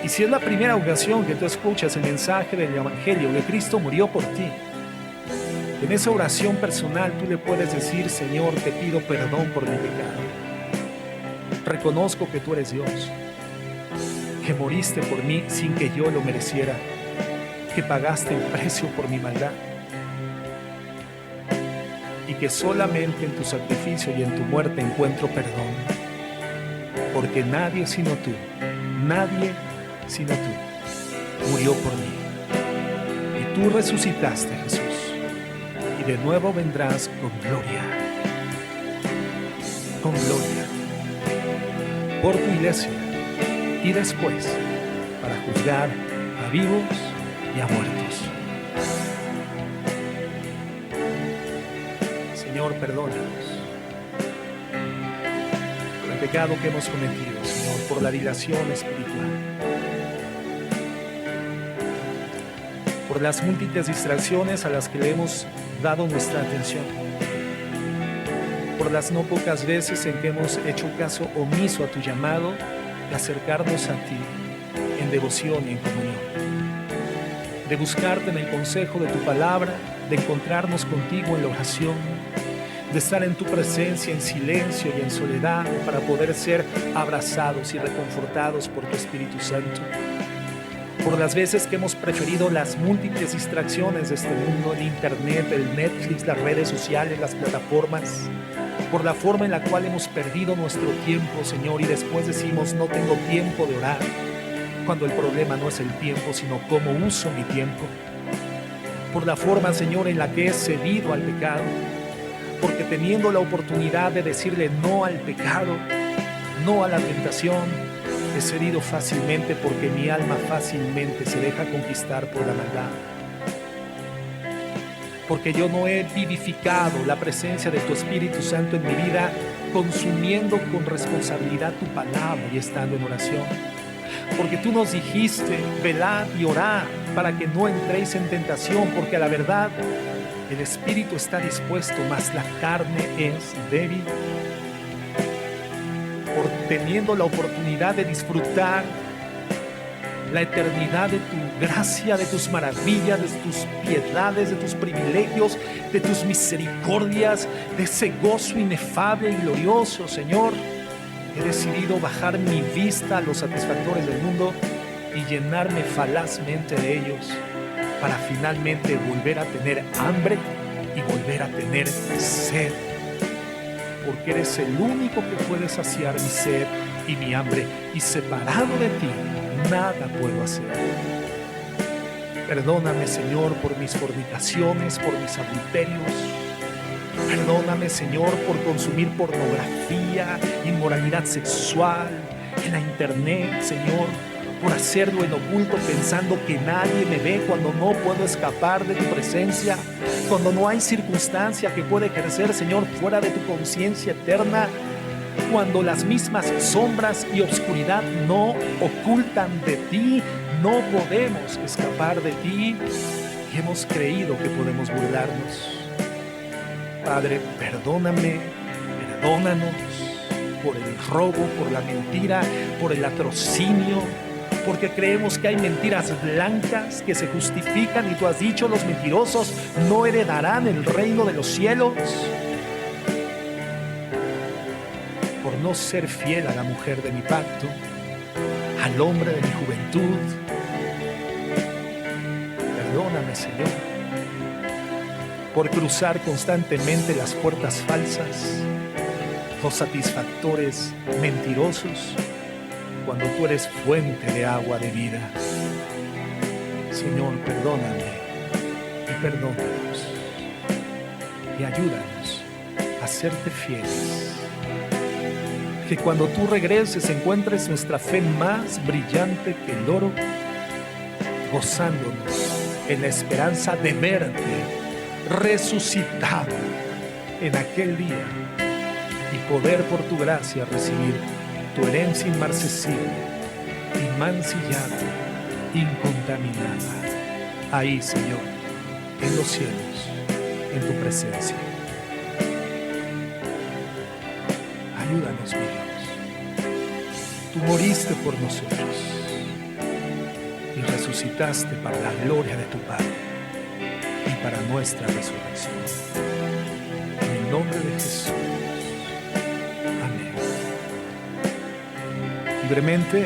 Y si es la primera ocasión que tú escuchas el mensaje del Evangelio, que Cristo murió por ti, en esa oración personal tú le puedes decir: Señor, te pido perdón por mi pecado. Reconozco que tú eres Dios, que moriste por mí sin que yo lo mereciera, que pagaste el precio por mi maldad, y que solamente en tu sacrificio y en tu muerte encuentro perdón, porque nadie sino tú murió por mí. Y tú resucitaste, Jesús, y de nuevo vendrás con gloria, por tu iglesia y después para juzgar a vivos y a muertos. Señor, perdónanos por el pecado que hemos cometido, Señor, por la dilación espiritual, por las múltiples distracciones a las que le hemos dado nuestra atención, por las no pocas veces en que hemos hecho caso omiso a tu llamado de acercarnos a ti en devoción y en comunión, de buscarte en el consejo de tu palabra, de encontrarnos contigo en la oración, de estar en tu presencia en silencio y en soledad para poder ser abrazados y reconfortados por tu Espíritu Santo, por las veces que hemos preferido las múltiples distracciones de este mundo, el internet, el Netflix, las redes sociales, las plataformas, por la forma en la cual hemos perdido nuestro tiempo, Señor, y después decimos no tengo tiempo de orar, cuando el problema no es el tiempo, sino cómo uso mi tiempo, por la forma, Señor, en la que he cedido al pecado, porque teniendo la oportunidad de decirle no al pecado, no a la tentación, he cedido fácilmente porque mi alma fácilmente se deja conquistar por la maldad. Porque yo no he vivificado la presencia de tu Espíritu Santo en mi vida, consumiendo con responsabilidad tu palabra y estando en oración. Porque tú nos dijiste, velad y orad para que no entréis en tentación, porque a la verdad el espíritu está dispuesto, mas la carne es débil. Por teniendo la oportunidad de disfrutar la eternidad de tu gracia, de tus maravillas, de tus piedades, de tus privilegios, de tus misericordias, de ese gozo inefable y glorioso, Señor, he decidido bajar mi vista a los satisfactores del mundo y llenarme falazmente de ellos para finalmente volver a tener hambre y volver a tener sed, porque eres el único que puede saciar mi sed y mi hambre, y separado de ti nada puedo hacer. Perdóname, Señor, por mis fornicaciones, por mis adulterios. Perdóname, Señor, por consumir pornografía, inmoralidad sexual en la internet, Señor, por hacerlo en oculto pensando que nadie me ve cuando no puedo escapar de tu presencia, cuando no hay circunstancia que pueda ejercer, Señor, fuera de tu conciencia eterna, cuando las mismas sombras y oscuridad no ocultan de ti, no podemos escapar de ti y hemos creído que podemos burlarnos. Padre, perdóname, perdónanos por el robo, por la mentira, por el latrocinio, porque creemos que hay mentiras blancas que se justifican y tú has dicho, los mentirosos no heredarán el reino de los cielos. Por no ser fiel a la mujer de mi pacto, al hombre de mi juventud. Perdóname, Señor, por cruzar constantemente las puertas falsas, los satisfactores mentirosos, cuando tú eres fuente de agua de vida. Señor, perdóname y perdónanos y ayúdanos a serte fieles. Que cuando tú regreses encuentres nuestra fe más brillante que el oro, gozándonos en la esperanza de verte resucitado en aquel día y poder por tu gracia recibir tu herencia inmarcesible, inmancillada, incontaminada. Ahí, Señor, en los cielos, en tu presencia. Ayúdanos, mi Dios. Tú moriste por nosotros y resucitaste para la gloria de tu Padre y para nuestra resurrección. En el nombre de Jesús. Amén. Libremente